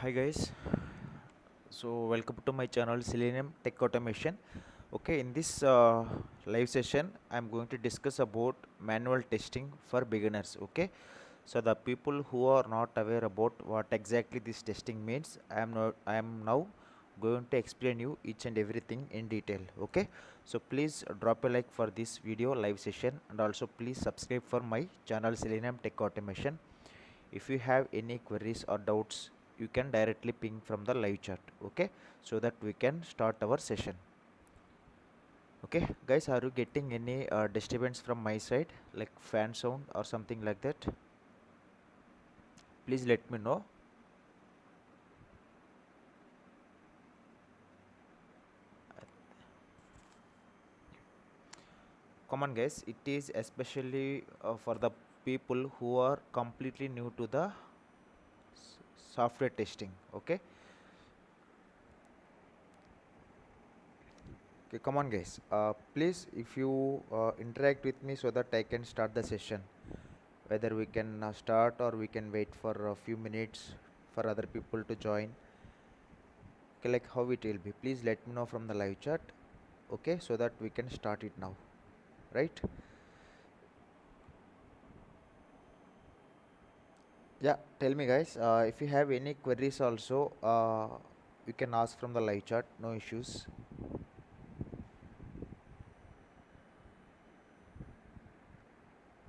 Hi guys, so welcome to my channel Selenium Tech Automation. Okay, in this live session I'm going to discuss about manual testing for beginners. Okay, so the people who are not aware about what exactly this testing means, I am now going to explain you each and everything in detail. Okay, so please drop a like for this video live session, and also please subscribe for my channel Selenium Tech Automation. If you have any queries or doubts, you can directly ping from the live chat. Okay, so that we can start our session. Okay guys, are you getting any disturbance from my side, like fan sound or something like that? Please let me know. Come on guys, it is especially for the people who are completely new to the software testing. Okay, okay, come on guys, please, if you interact with me so that I can start the session, whether we can start or we can wait for a few minutes for other people to join. Okay, like how it will be, please let me know from the live chat. Okay, so that we can start it now, right? Yeah, tell me guys, if you have any queries also, you can ask from the live chat, no issues.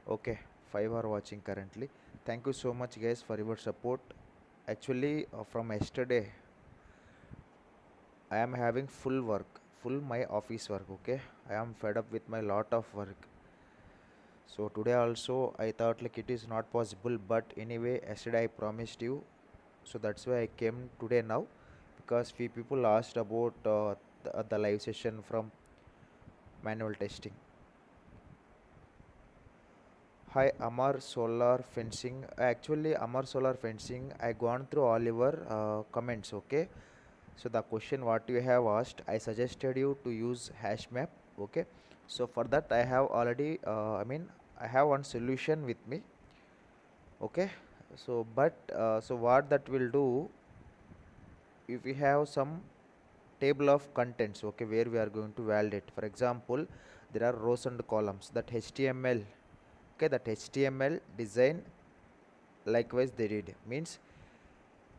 Okay, 5 are watching currently. Thank you so much guys for your support. Actually, from yesterday I am having full work, full my office work. Okay, I am fed up with my lot of work. So today also I thought like it is not possible, but anyway yesterday I promised you, so that's why I came today now, because few people asked about the live session from manual testing. Hi Amar Solar Fencing. Actually Amar Solar Fencing, I gone through all your comments. Okay, so the question what you have asked, I suggested you to use Hashmap. Okay, so for that I have already I have one solution with me. Okay, so so what that will do, if we have some table of contents, okay, where we are going to validate, for example there are rows and columns, that HTML. Okay, that HTML design, likewise they did means,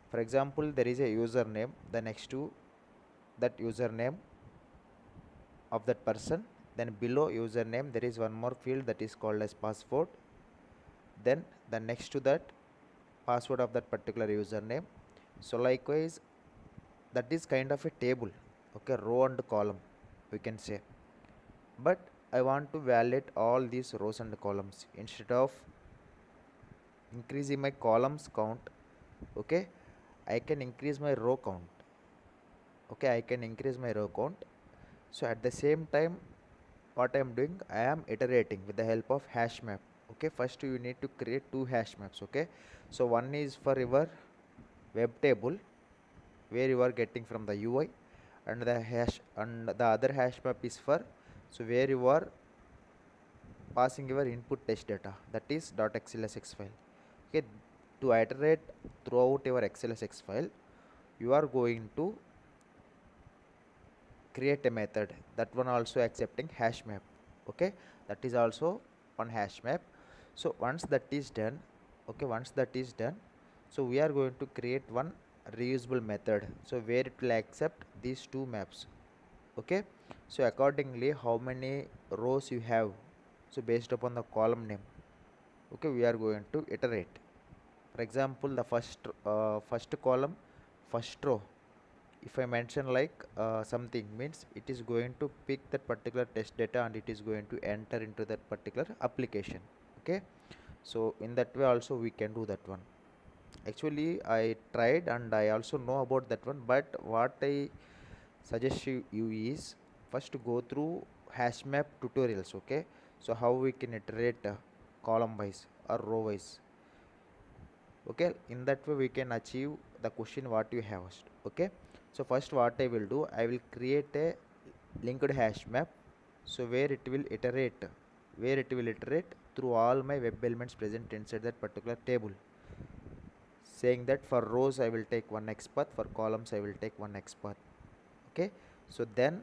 for example there is a username, the next to that username of that person, then below username there is one more field that is called as password, then the next to that password of that particular username. So likewise that is kind of a table, okay, row and column we can say. But I want to validate all these rows and columns. Instead of increasing my columns count, okay, I can increase my row count. Okay, I can increase my row count. So at the same time, what I am doing, I am iterating with the help of hash map. Okay, first you need to create two hash maps. Okay, so one is for your web table where you are getting from the UI, and the other hash map is for, so where you are passing your input test data, that is .xlsx file. Okay, to iterate throughout your xlsx file, you are going to create a method, that one also accepting hash map. Okay, that is also on hash map. So once that is done, okay, once that is done, so we are going to create one reusable method, so where it will accept these two maps. Okay, so accordingly how many rows you have, so based upon the column name, okay, we are going to iterate. For example, the first column, first row, if I mention like something, means it is going to pick that particular test data and it is going to enter into that particular application. Okay, so in that way also we can do that one. Actually I tried and I also know about that one, but what I suggest you is first to go through hashmap tutorials. Okay, so how we can iterate column wise or row wise. Okay, in that way we can achieve the question what you have asked. Okay, so first what I will do, I will create a linked hash map, so where it will iterate through all my web elements present inside that particular table. saying that for rows I will take 1x path, for columns I will take 1x path. Okay, so then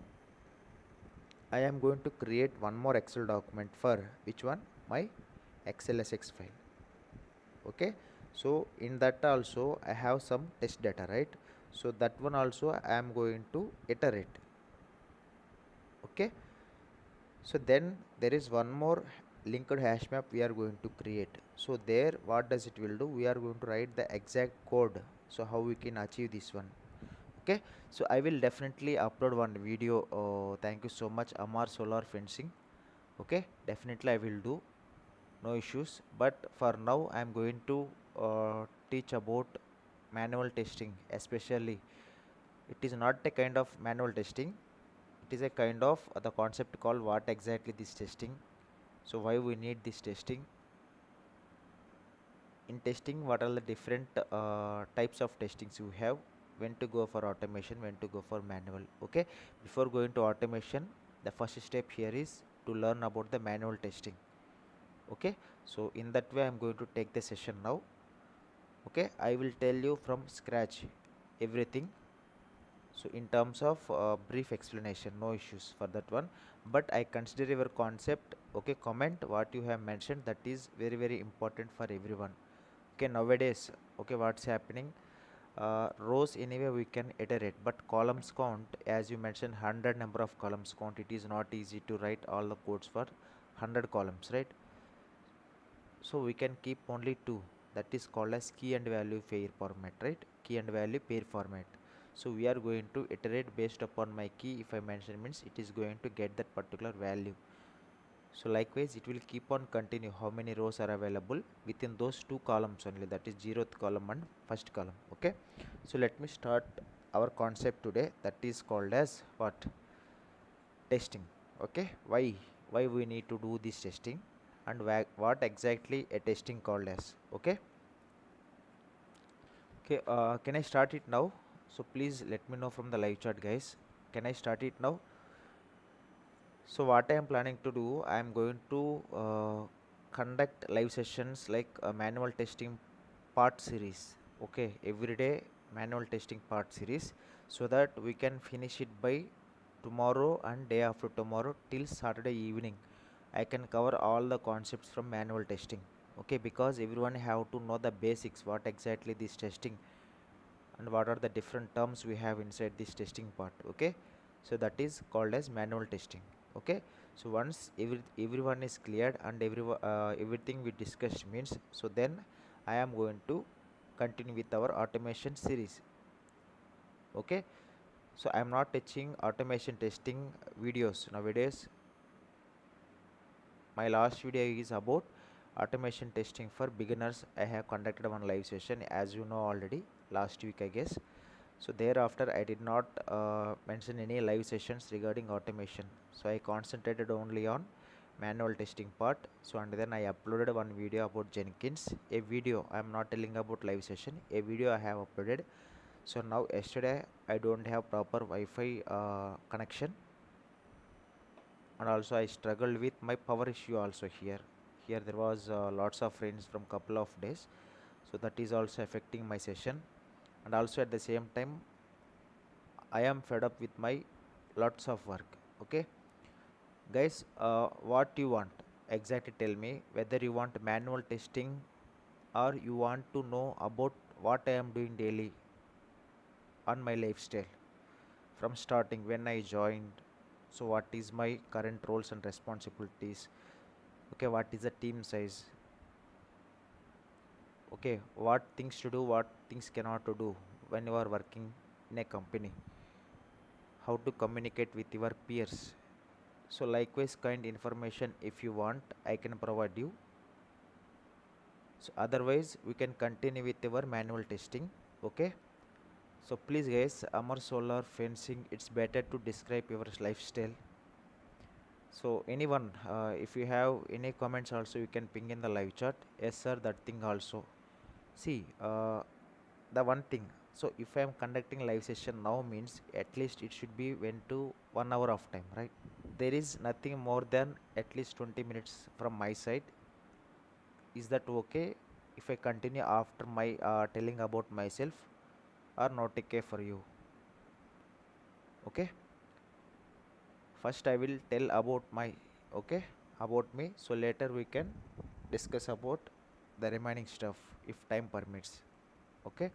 I am going to create one more Excel document for which one, my XLSX file. Okay, so in that also I have some test data, right? So that one also I am going to iterate. Okay, so then there is one more linked hash map we are going to create. So there what does it will do, we are going to write the exact code, so how we can achieve this one. Okay, so I will definitely upload one video. Thank you so much, Amar Solar Fencing. Okay, definitely I will do, no issues. But for now I am going to teach about manual testing. Especially it is not a kind of manual testing, it is a kind of the concept called what exactly this testing, so why we need this testing. In testing, what are the different types of testings you have, when to go for automation, when to go for manual. Okay, before going to automation, the first step here is to learn about the manual testing. Okay, so in that way I'm going to take the session now. Okay, I will tell you from scratch everything. So in terms of brief explanation, no issues for that one, but I consider your concept. Okay, comment what you have mentioned, that is very very important for everyone. Okay, nowadays, okay, what's happening, rows anyway we can iterate, but columns count, as you mentioned 100 number of columns count, it is not easy to write all the codes for 100 columns, right? So we can keep only two, that is called as key and value pair format, right? Key and value pair format. So we are going to iterate based upon my key. If I mention means it is going to get that particular value. So likewise it will keep on continue how many rows are available within those two columns only, that is 0th column and first column. Okay, so let me start our concept today, that is called as what, testing. Okay, why we need to do this testing, and what exactly a testing called as. Okay, okay, can I start it now? So please let me know from the live chat, guys. Can I start it now? So what I am planning to do, I am going to conduct live sessions like a manual testing part series. Okay, every day manual testing part series, so that we can finish it by tomorrow and day after tomorrow till Saturday evening. I can cover all the concepts from manual testing. Okay, because everyone have to know the basics, what exactly this testing and what are the different terms we have inside this testing part. Okay, so that is called as manual testing. Okay, so once everyone is cleared and everything we discussed means, so then I am going to continue with our automation series. Okay, so I am not teaching automation testing videos nowadays. My last video is about automation testing for beginners. I have conducted one live session, as you know already, last week I guess. So thereafter I did not mention any live sessions regarding automation, so I concentrated only on manual testing part. So and then I uploaded one video about Jenkins, a video, I am not telling about live session, a video I have uploaded. So now yesterday I don't have proper Wi-Fi connection, and also I struggled with my power issue also here. Here there was lots of rains from couple of days, so that is also affecting my session. And also at the same time I am fed up with my lots of work. Okay, guys, what you want exactly, tell me whether you want manual testing or you want to know about what I am doing daily on my lifestyle from starting when I joined. So what is my current roles and responsibilities? Okay, what is the team size? Okay, what things to do, what things cannot to do when you are working in a company, how to communicate with your peers. So likewise kind information if you want I can provide you. So otherwise we can continue with our manual testing. Okay, so please guys, Amar Solar Fencing, it's better to describe your lifestyle. So anyone, if you have any comments also you can ping in the live chat. Yes sir, that thing also. See, the one thing, so if I am conducting live session now means at least it should be went to 1 hour of time, right? There is nothing more than at least 20 minutes from my side. Is that okay? if I continue after my telling about myself or not okay for you? Okay, first I will tell about my, okay, about me, so later we can discuss about the remaining stuff if time permits. Okay.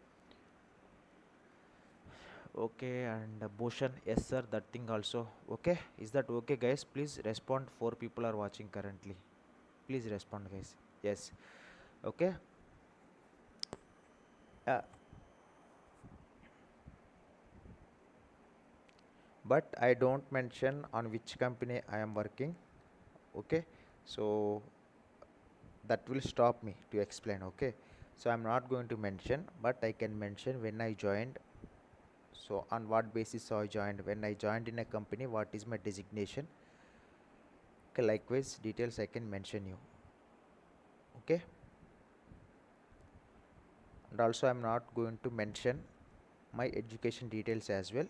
Okay, and Bhushan, yes sir, that thing also. Okay, is that okay, guys? Please respond. Four people are watching currently. Please respond, guys. Yes. Okay. Uh, but I don't mention on which company I am working. Okay, so that will stop me to explain. Okay, so I'm not going to mention, but I can mention when I joined. So on what basis I joined? When I joined in a company, what is my designation? Okay, likewise, details I can mention you. Okay. And also I'm not going to mention my education details as well,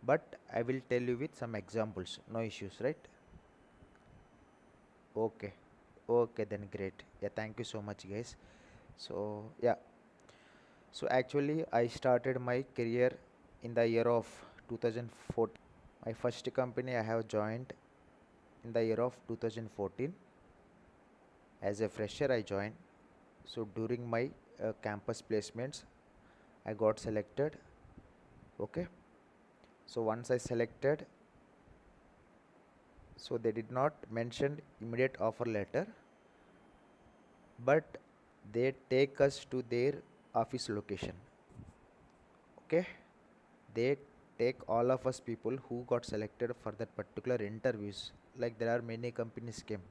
but I will tell you with some examples. No issues, right? Okay. Okay, then great. Yeah, thank you so much, guys. So yeah, so actually I started my career in the year of 2014. My first company I have joined in the year of 2014. As a fresher I joined. So during my campus placements I got selected. Okay, so once I selected, so they did not mention immediate offer letter, but they take us to their office location. Okay, they take all of us people who got selected for that particular interviews. Like there are many companies came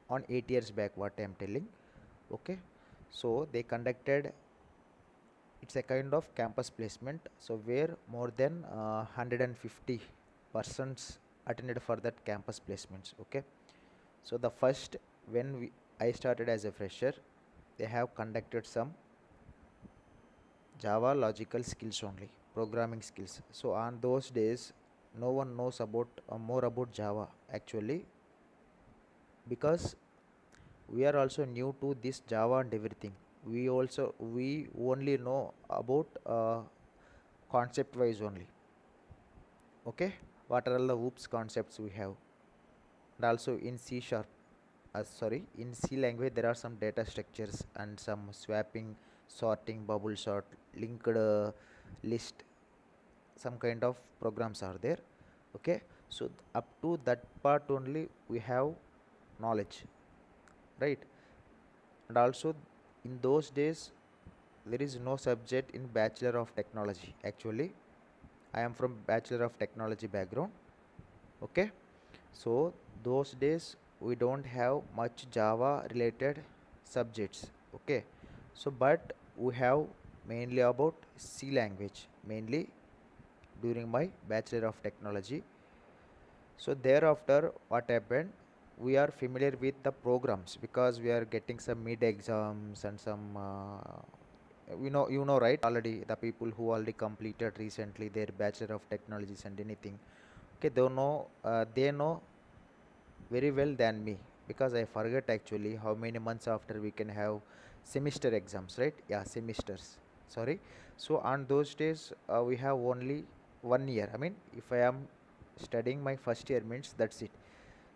on 8 years back. What I am telling. Okay, so they conducted. It's a kind of campus placement. So where more than 150 persons attended for that campus placements. Okay. So the first, when I started as a fresher, they have conducted some Java logical skills only, programming skills. So on those days, no one knows about more about Java actually, because we are also new to this Java and everything. We only know about concept wise only. Okay, what are all the oops concepts we have, and also in C sharp. Sorry, in C language there are some data structures and some swapping, sorting, bubble sort, linked list, some kind of programs are there. Okay, so up to that part only we have knowledge, right? And also in those days there is no subject in Bachelor of Technology. Actually I am from Bachelor of Technology background. Okay, so those days we don't have much Java related subjects. Okay, so but we have mainly about C language mainly during my Bachelor of Technology. So thereafter what happened, we are familiar with the programs because we are getting some mid exams and some you know, right, already the people who already completed recently their Bachelor of Technologies and anything. Okay, they know very well than me, because I forget actually how many months after we can have semester exams, right? Yeah, semesters. Sorry. So on those days we have only 1 year. I mean, if I am studying my first year means that's it.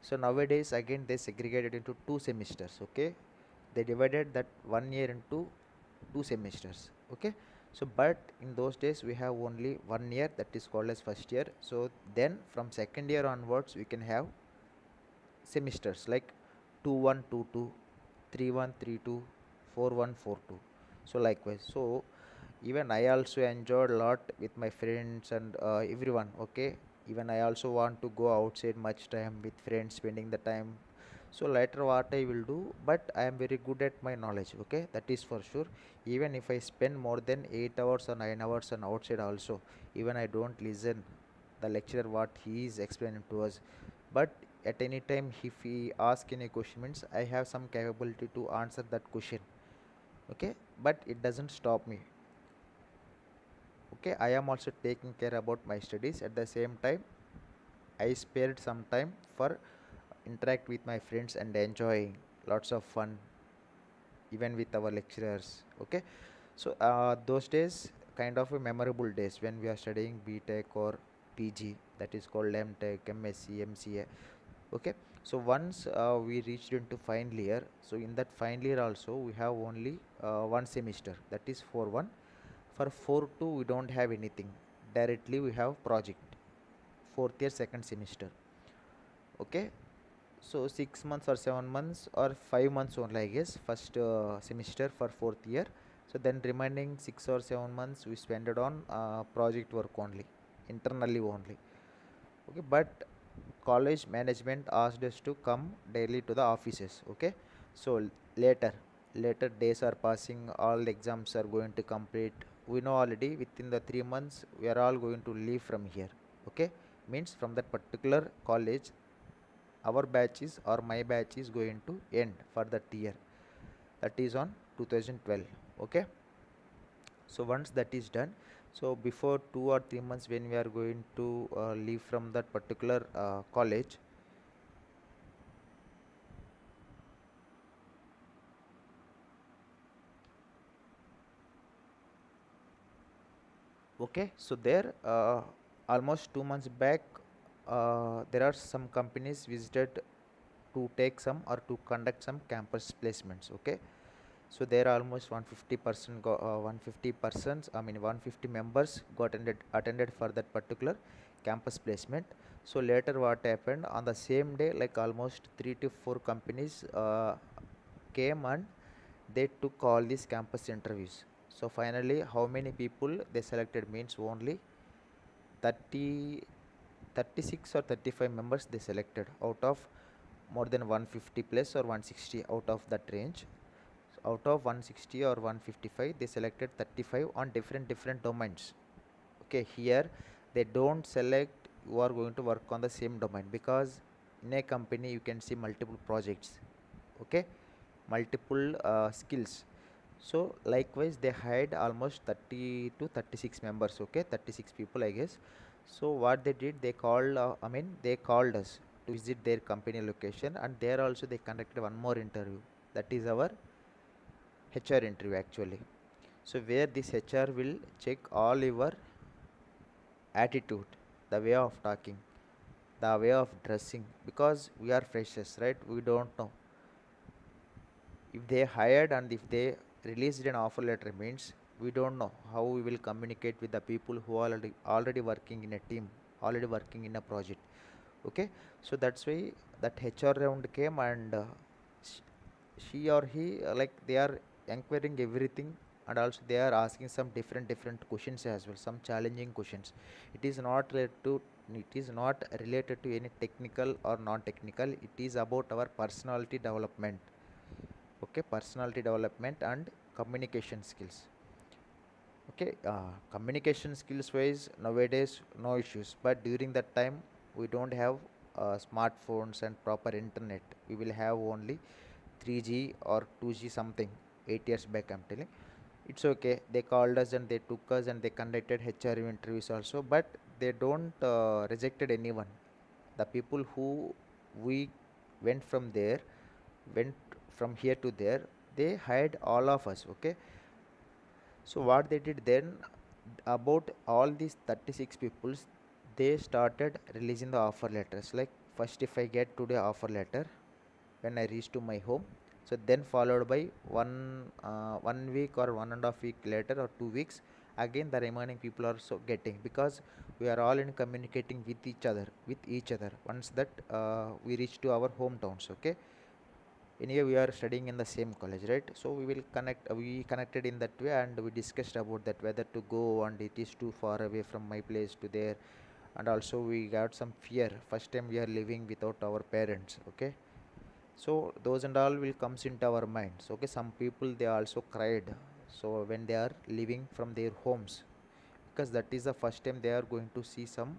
So nowadays again they segregated into 2 semesters. Okay, they divided that 1 year into 2 semesters. Okay, so but in those days we have only 1 year, that is called as first year. So then from second year onwards we can have semesters like 2122, 3132, 4142. So likewise, so even I also enjoyed a lot with my friends and everyone. Okay, even I also want to go outside much time with friends, spending the time. So later what I will do, but I am very good at my knowledge. Okay, that is for sure. Even if I spend more than 8 hours or 9 hours on outside also, even I don't listen the lecturer what he is explaining to us, but at any time if he ask any question means I have some capability to answer that question. Okay, but it doesn't stop me. Okay, I am also taking care about my studies. At the same time I spared some time for interact with my friends and enjoying lots of fun. even with our lecturers. Okay, so those days kind of a memorable days when we are studying BTech or PG, that is called MTech, MSc, MCA. Okay, so once we reached into final year, so in that final year also we have only one semester, that is 4-1. For 4-2 we don't have anything, directly we have project, fourth year second semester. Okay, so 6 months or 7 months or 5 months only, I guess, first semester for fourth year. So then remaining 6 or 7 months we spend it on project work only, internally only. Okay, but college management asked us to come daily to the offices. Okay, so later, later days are passing, all the exams are going to complete. We know already within the 3 months we are all going to leave from here. Okay, means from that particular college our batch is, or my batch is going to end for that year, that is on 2012. Okay, so once that is done, so before 2 or 3 months when we are going to leave from that particular college. Okay, so there almost 2 months back, there are some companies visited to take some or to conduct some campus placements. Okay, so there are almost 150% 150 persons, I mean 150 members got attended for that particular campus placement. So later what happened on the same day, like almost 3 to 4 companies came and they took all these campus interviews. So finally how many people they selected means only 30 36 or 35 members they selected out of more than 150 plus or 160 out of that range. So out of 160 or 155 they selected 35 on different domains. Okay, here they don't select you are going to work on the same domain, because in a company you can see multiple projects. Okay, multiple skills. So likewise they hired almost 30 to 36 members. Okay, 36 people, I guess. So what they did, they called they called us to visit their company location, and there also they conducted one more interview, that is our HR interview actually. So where this HR will check all your attitude, the way of talking, the way of dressing, because we are freshers, right? We don't know if they hired and if they released an offer letter, means we don't know how we will communicate with the people who are already working in a team, already working in a project. Okay, so that's why that HR round came, and sh- she or he, like they are inquiring everything, and also they are asking some different questions as well, some challenging questions. It is not related to, it is not related to any technical or non-technical, it is about our personality development. Okay, personality development and communication skills. Okay, communication skills wise nowadays no issues, but during that time we don't have smartphones and proper internet. We will have only 3G or 2G something, 8 years back I'm telling. It's okay, they called us and they took us and they conducted HR interviews also, but they don't rejected anyone. The people who we went from there, went from here to there, they hired all of us. Okay, so what they did then, about all these 36 peoples, they started releasing the offer letters. Like first if I get today offer letter when I reach to my home, so then followed by 1 week or 1.5 week later or 2 weeks, again the remaining people are so getting, because we are all in communicating with each other once that we reach to our hometowns. Okay, anyway we are studying in the same college, right? So we will connect, we connected in that way, and we discussed about that whether to go, and it is too far away from my place to there. And also we got some fear, first time we are living without our parents. Okay, so those and all will comes into our minds. Okay, some people they also cried, so when they are living from their homes, because that is the first time they are going to see some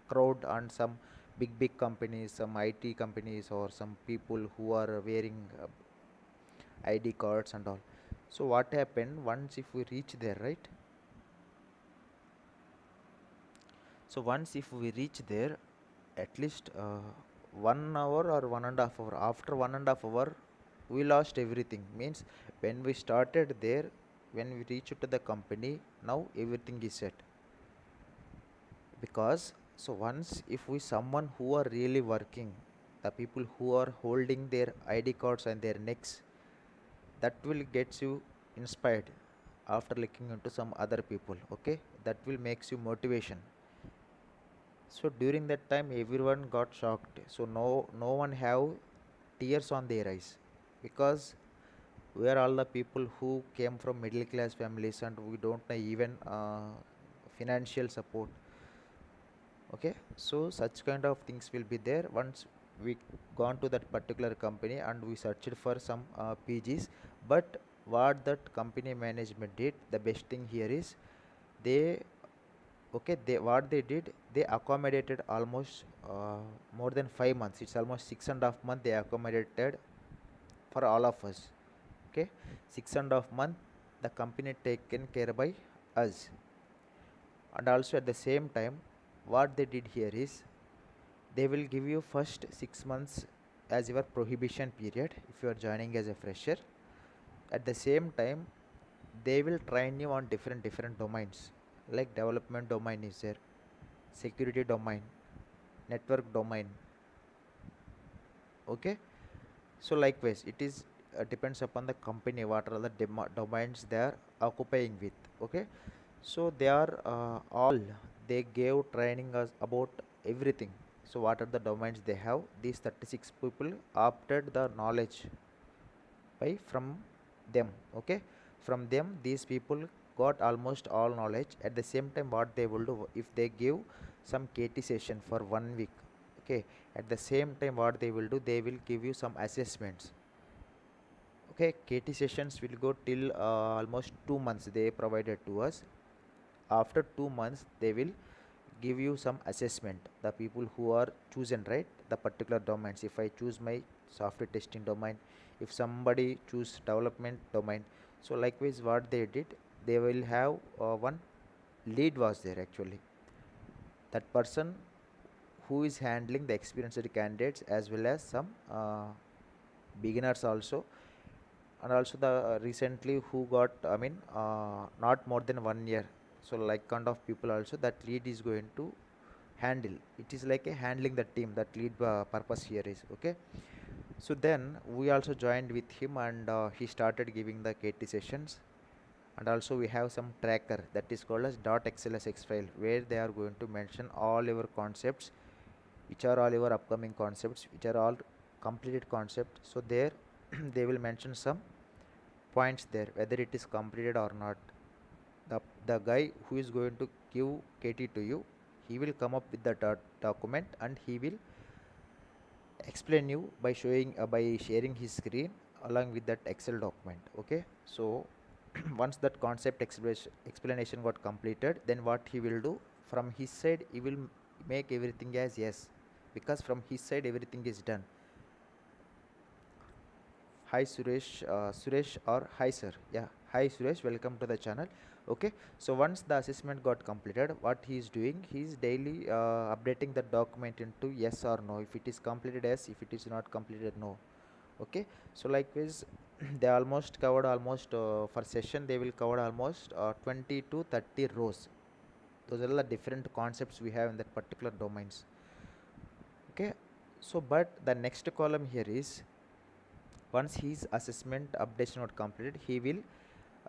crowd and some big companies, some IT companies, or some people who are wearing ID cards and all. So what happened once if we reach there, right? So once if we reach there, at least 1 hour or 1.5 hour, after 1.5 hour we lost everything. Means when we started there, when we reached to the company, now everything is set. Because so once if we someone who are really working, the people who are holding their ID cards and their necks, that will gets you inspired after looking into some other people. Okay, that will makes you motivation. So during that time everyone got shocked, so no one have tears on their eyes, because we are all the people who came from middle class families and we don't know even financial support. Okay, so such kind of things will be there once we gone to that particular company and we searched for some PGs. But what that company management did, the best thing here is they, okay, they what they did, they accommodated almost more than 5 months, it's almost 6.5 months they accommodated for all of us. Okay, 6.5 month the company taken care by us. And also at the same time what they did here is they will give you first 6 months as your prohibition period if you are joining as a fresher. At the same time they will train you on different domains, like development domain is there, security domain, network domain. Okay, so likewise it is depends upon the company what are the domains they are occupying with. Okay, so they are all, they gave training us about everything. So what are the domains they have, these 36 people opted the knowledge by from them. Okay, from them these people got almost all knowledge. At the same time what they will do, if they give some KT session for 1 week, okay, at the same time what they will do, they will give you some assessments. Okay, KT sessions will go till almost 2 months they provided to us. After 2 months they will give you some assessment, the people who are chosen, right, the particular domains. If I choose my software testing domain, if somebody choose development domain, so likewise what they did, they will have one lead was there actually, that person who is handling the experienced candidates as well as some beginners also. And also the recently who got, I mean, not more than 1 year, so like kind of people also that lead is going to handle. It is like a handling the team, that lead purpose here is. Okay, so then we also joined with him and he started giving the KT sessions. And also we have some tracker that is called as .xlsx file, where they are going to mention all your concepts, which are all your upcoming concepts, which are all completed concepts. So there they will mention some points there whether it is completed or not. The guy who is going to give KT to you, he will come up with the document and he will explain you by showing by sharing his screen along with that Excel document. Okay, so once that concept explanation got completed, then what he will do, from his side he will make everything as yes, because from his side everything is done. Hi Suresh, Suresh or hi sir, yeah, hi Suresh, welcome to the channel. Okay, so once the assessment got completed, what he is doing, he is daily updating the document into yes or no. If it is completed, yes; if it is not completed, no. Okay, so likewise they almost covered almost for session they will cover almost 20 to 30 rows. Those are the different concepts we have in that particular domains. Okay, so but the next column here is, once his assessment updation not completed, he will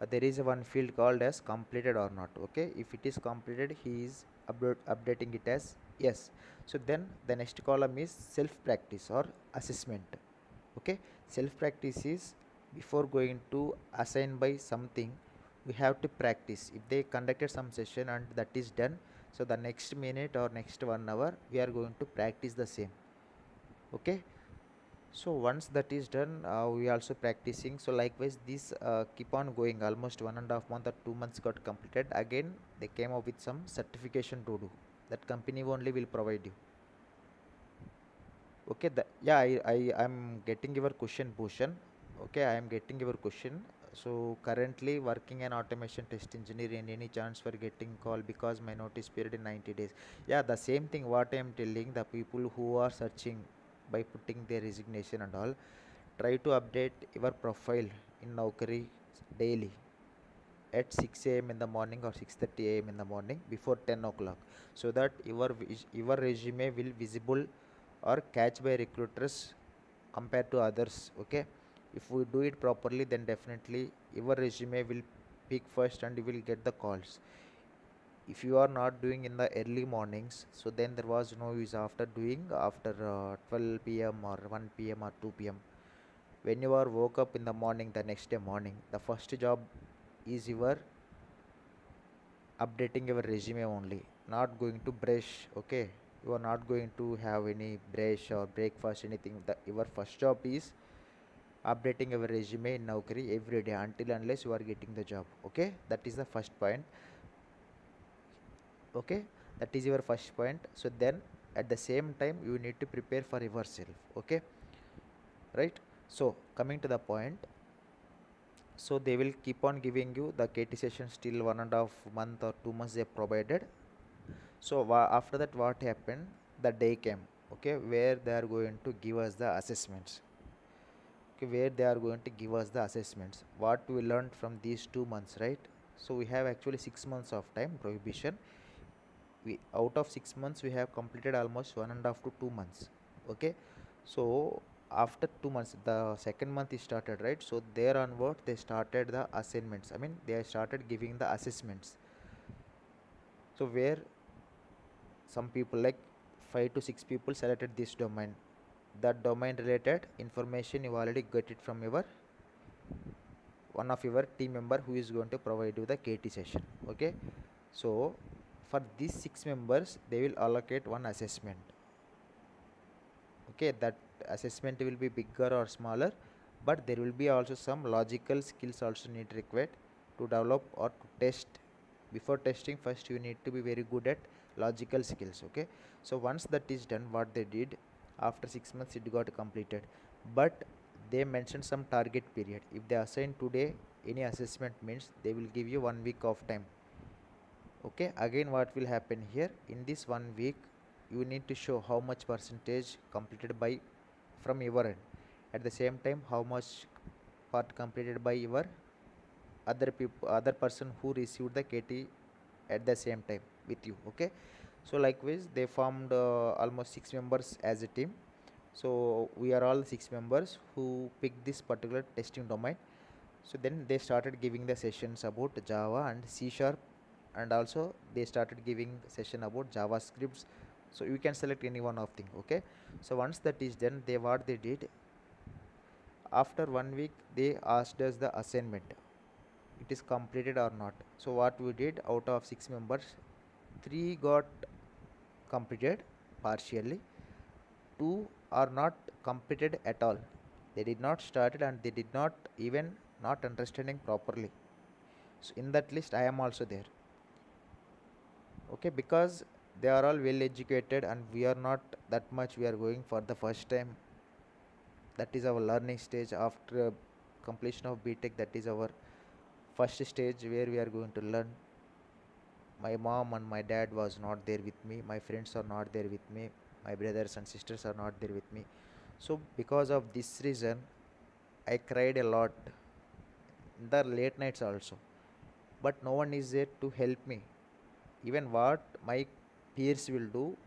there is a one field called as completed or not. Okay, if it is completed, he is updating it as yes. So then the next column is self practice or assessment. Okay, self practice is before going to assign by something, we have to practice. If they conducted some session and that is done, so the next minute or next 1 hour we are going to practice the same. Okay, so once that is done, we also practicing. So likewise this keep on going, almost 1.5 month or 2 months got completed. Again they came up with some certification to do, that company only will provide you. Okay, yeah, I'm getting your question, Bhushan. Okay, I am getting your question. So currently working an automation test engineer, in any chance for getting call, because my notice period in 90 days. Yeah, the same thing what I am telling the people who are searching by putting their resignation and all. try to update your profile in Naukri daily at 6 a.m. in the morning or 6:30 a.m. in the morning before 10 o'clock, so that your resume will visible or catch by recruiters compared to others. Okay, if we do it properly, then definitely your resume will pick first and you will get the calls. If you are not doing in the early mornings, so then there was no use after doing after 12 p.m. or 1 p.m. or 2 p.m. When you are woke up in the morning, the next day morning, the first job is your updating your resume only, not going to brush. Okay, you are not going to have any brush or breakfast anything. Your first job is updating your resume in Naukri every day until unless you are getting the job. Okay, that is the first point. Okay, that is your first point. So then at the same time you need to prepare for yourself. Okay, right? So coming to the point, so they will keep on giving you the KT sessions till 1.5 month or 2 months they provided. So after that, what happened? The day came, okay, where they are going to give us the assessments. Okay, where they are going to give us the assessments. What we learned from these 2 months, right? So we have actually 6 months of time prohibition. We out of 6 months we have completed almost 1.5 to 2 months. Okay, so after 2 months, the second month is started, right? So there onward they started the assignments. I mean, they started giving the assessments. So where some people like 5 to 6 people selected this domain, that domain related information you already get it from your one of your team member who is going to provide you the KT session. Okay, so for these 6 members they will allocate one assessment. Okay, that assessment will be bigger or smaller, but there will be also some logical skills also need required to develop or to test. Before testing, first you need to be very good at logical skills. Okay, so once that is done, what they did, after 6 months it got completed, but they mentioned some target period. If they assign today any assessment, means they will give you 1 week of time. Okay, again what will happen here, in this 1 week you need to show how much percentage completed by from your end, at the same time how much part completed by your other person who received the KT at the same time with you. Okay, so likewise they formed almost 6 members as a team. So we are all 6 members who picked this particular testing domain. So then they started giving the sessions about Java and C sharp, and also they started giving session about JavaScripts. So you can select any one of thing. Okay, so once that is done, they what they did, after 1 week they asked us the assignment, it is completed or not. So what we did, out of 6 members, 3 got completed partially, 2 are not completed at all. They did not started and they did not even not understanding properly. So in that list I am also there. Okay, because they are all well educated and we are not that much, we are going for the first time. That is our learning stage after completion of BTech. That is our first stage where we are going to learn. My mom and my dad was not there with me, my friends are not there with me, my brothers and sisters are not there with me. So because of this reason I cried a lot in the late nights also, but no one is there to help me. Even what my peers will do,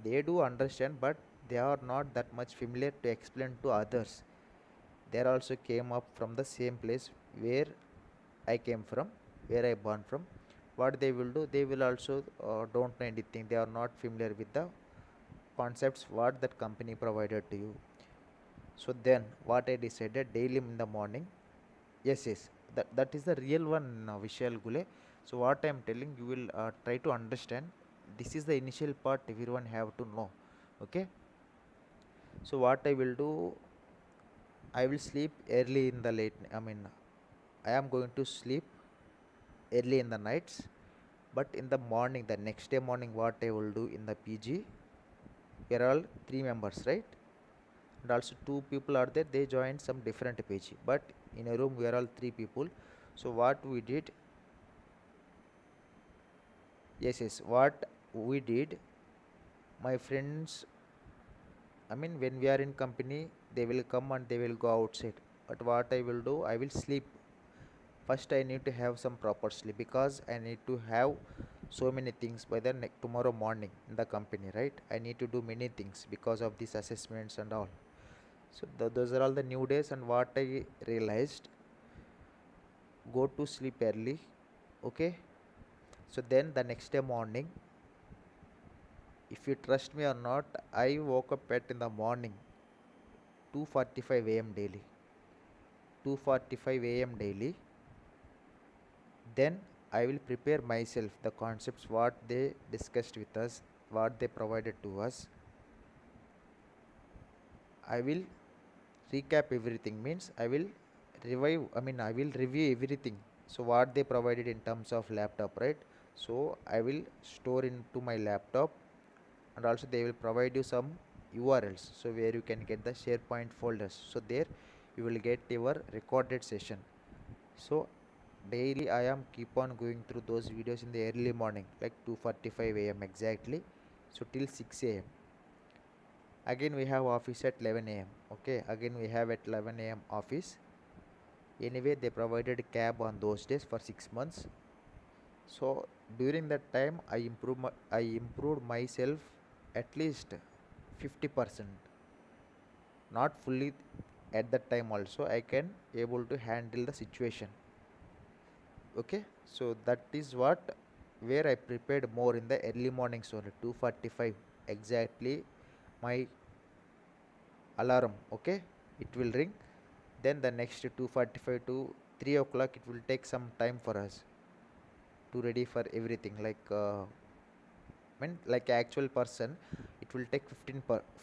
they do understand, but they are not that much familiar to explain to others. They also came up from the same place where I came from, where I born from. What they will do, they will also don't know anything, they are not familiar with the concepts what that company provided to you. So then what I decided, daily in the morning, yes, yes, that is the real one, Vishal Gule. So what I am telling, you will try to understand. This is the initial part everyone have to know. Okay, so what I will do, I will sleep early in the late, I mean, I am going to sleep early in the nights, but in the morning, the next day morning, what I will do in the PG, we are all 3 members, right? And also 2 people are there, they joined some different PG, but in a room we are all 3 people. So what we did, yes, yes, what we did, my friends I mean when we are in company, they will come and they will go outside. But what I will do, I will sleep. First I need to have some proper sleep, because I need to have so many things by the tomorrow morning in the company, right? I need to do many things because of these assessments and all. So those are all the new days. And what I realized, go to sleep early, okay? So then the next day morning, if you trust me or not, I woke up at in the morning 2:45 a.m. daily. 2:45 a.m. daily. Then I will prepare myself the concepts what they discussed with us, what they provided to us. I will recap everything, means I will I will review everything. So what they provided in terms of laptop, right? So I will store into my laptop, and also they will provide you some URLs, so where you can get the SharePoint folders. So there you will get your recorded session. So daily I am keep on going through those videos in the early morning, like 2:45 a.m. exactly. So till 6 a.m. Again we have office at 11 a.m. Okay, again we have at 11 a.m. office. Anyway, they provided cab on those days for 6 months. So during that time I improved myself at least 50%. Not fully at that time also, I can able to handle the situation. Okay, so that is what, where I prepared more in the early mornings only. 2:45 exactly my alarm, okay, it will ring. Then the next 2:45 to 3 o'clock, it will take some time for us to ready for everything, like actual person, it will take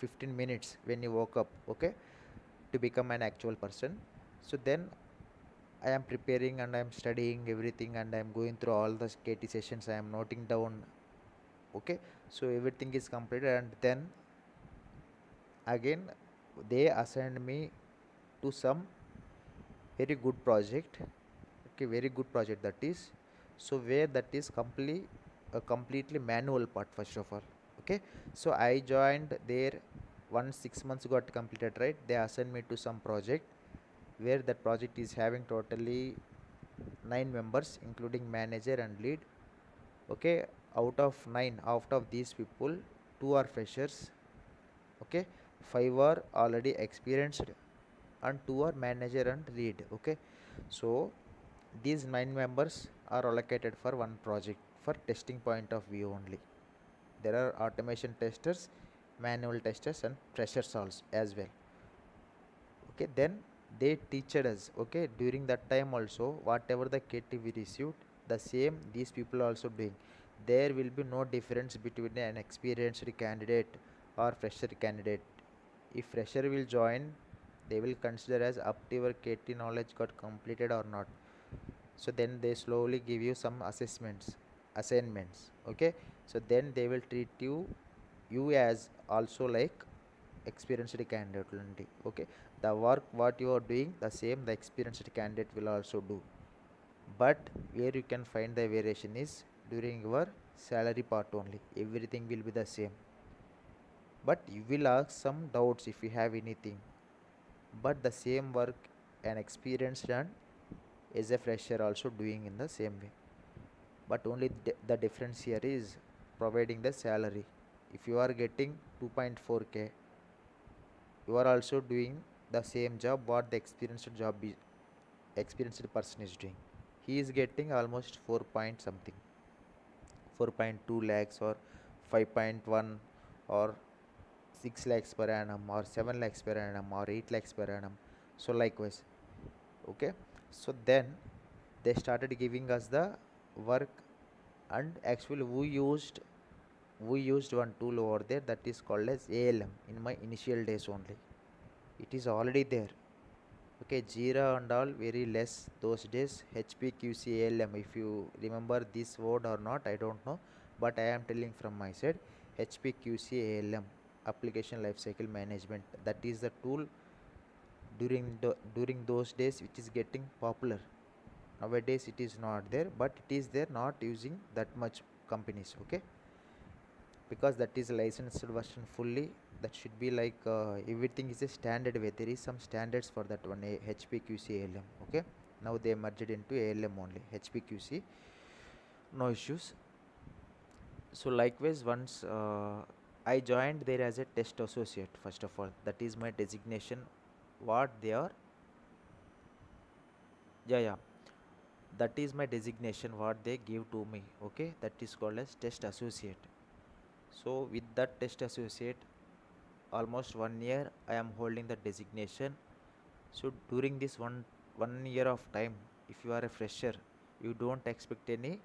15 minutes when you woke up, okay, to become an actual person. So then I am preparing and I am studying everything, and I am going through all the KT sessions, I am noting down, okay. So everything is completed, and then again they assigned me to some very good project, okay, very good project that is. So where that is completely manual part first of all, okay. So I joined there, once 6 months got completed, right, they assigned me to some project where that project is having totally 9 members including manager and lead, okay. Out of 9, out of these people, 2 are freshers, okay, 5 are already experienced, and 2 are manager and lead, okay. So these 9 members are allocated for one project for testing point of view only. There are automation testers, manual testers, and freshers also as well, okay. Then they teached us, okay, during that time also, whatever the KT we received, the same these people also doing. There will be no difference between an experienced candidate or fresher candidate. If fresher will join, they will consider as up to your KT knowledge got completed or not. So then they slowly give you some assignments, okay. So then they will treat you as also like experienced candidate only, okay. The work what you are doing, the same the experienced candidate will also do. But where you can find the variation is during your salary part only, everything will be the same. But you will ask some doubts if you have anything. But the same work an experienced and as a fresher also doing in the same way. But only the difference here is providing the salary. If you are getting 2.4k, you are also doing the same job what the experienced person is doing. He is getting almost 4 point something, 4.2 lakhs, or 5.1, or 6 lakhs per annum, or 7 lakhs per annum, or 8 lakhs per annum. So likewise, okay. So then they started giving us the work, and actually we used one tool over there that is called as ALM in my initial days only. It is already there, okay. Jira and all very less those days. HPQC ALM, if you remember this word or not, I don't know, but I am telling from my side. HPQC ALM, application lifecycle management, that is the tool during those days which is getting popular. Nowadays it is not there, but it is there, not using that much companies, okay, because that is licensed version fully. that should be like everything is a standard way. There is some standards for that one, HPQC ALM. Okay, now they merged into ALM only, HPQC, no issues. So likewise, once I joined there as a test associate, first of all, that is my designation. What they are, yeah, that is my designation what they give to me. Okay, that is called as test associate. So with that test associate, almost 1 year I am holding the designation. So during this one year of time, if you are a fresher, you don't expect any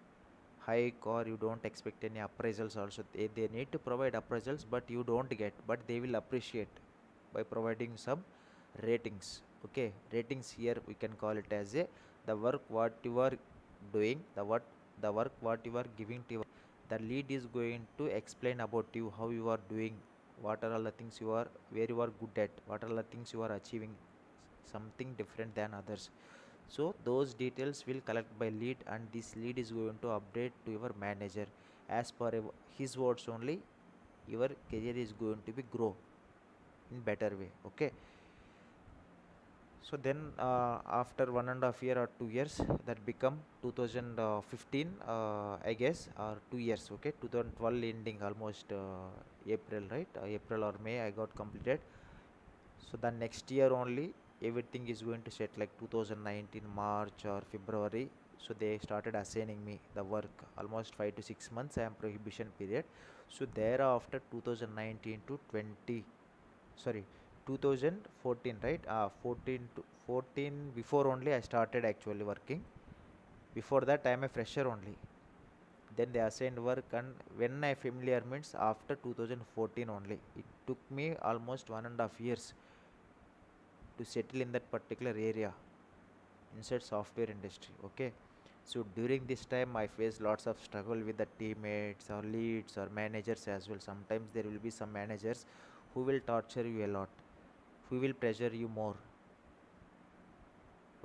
hike or you don't expect any appraisals also. They need to provide appraisals, but you don't get, but they will appreciate by providing some ratings. Okay, ratings here we can call it as a the work what you are doing, the work what you are giving to the lead is going to explain about you, how you are doing, what are all the things you are, where you are good at, what are the things you are achieving something different than others. So those details will collect by lead, and this lead is going to update to your manager. As per his words only, your career is going to be grow in better way. Okay, so then after 1.5 year or 2 years, that become 2015, I guess, or 2 years. Okay, 2012 ending, almost April, right? April or May I got completed. So the next year only everything is going to set, like 2019 March or February. So they started assigning me the work, almost 5 to 6 months I am prohibition period. So thereafter 2019 to 20, sorry, 2014, right? 14 to 14, before only I started actually working. Before that I am a fresher only. Then they assigned work, and when I familiar means after 2014 only. It took me almost 1.5 years to settle in that particular area inside software industry. Okay, so during this time I faced lots of struggle with the teammates or leads or managers as well. Sometimes there will be some managers who will torture you a lot, who will pressure you more.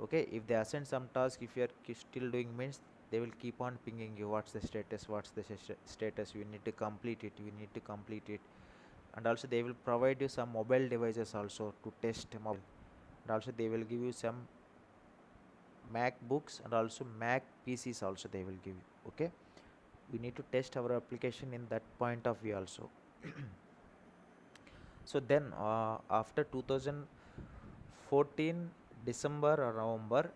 Okay, if they assign some task, if you are still doing means, they will keep on pinging you, what's the status, what's the status, you need to complete it, you need to complete it. And also they will provide you some mobile devices also to test mobile. And also they will give you some MacBooks and also Mac PCs also they will give you. Okay, we need to test our application in that point of view also. So then after 2014 December or November,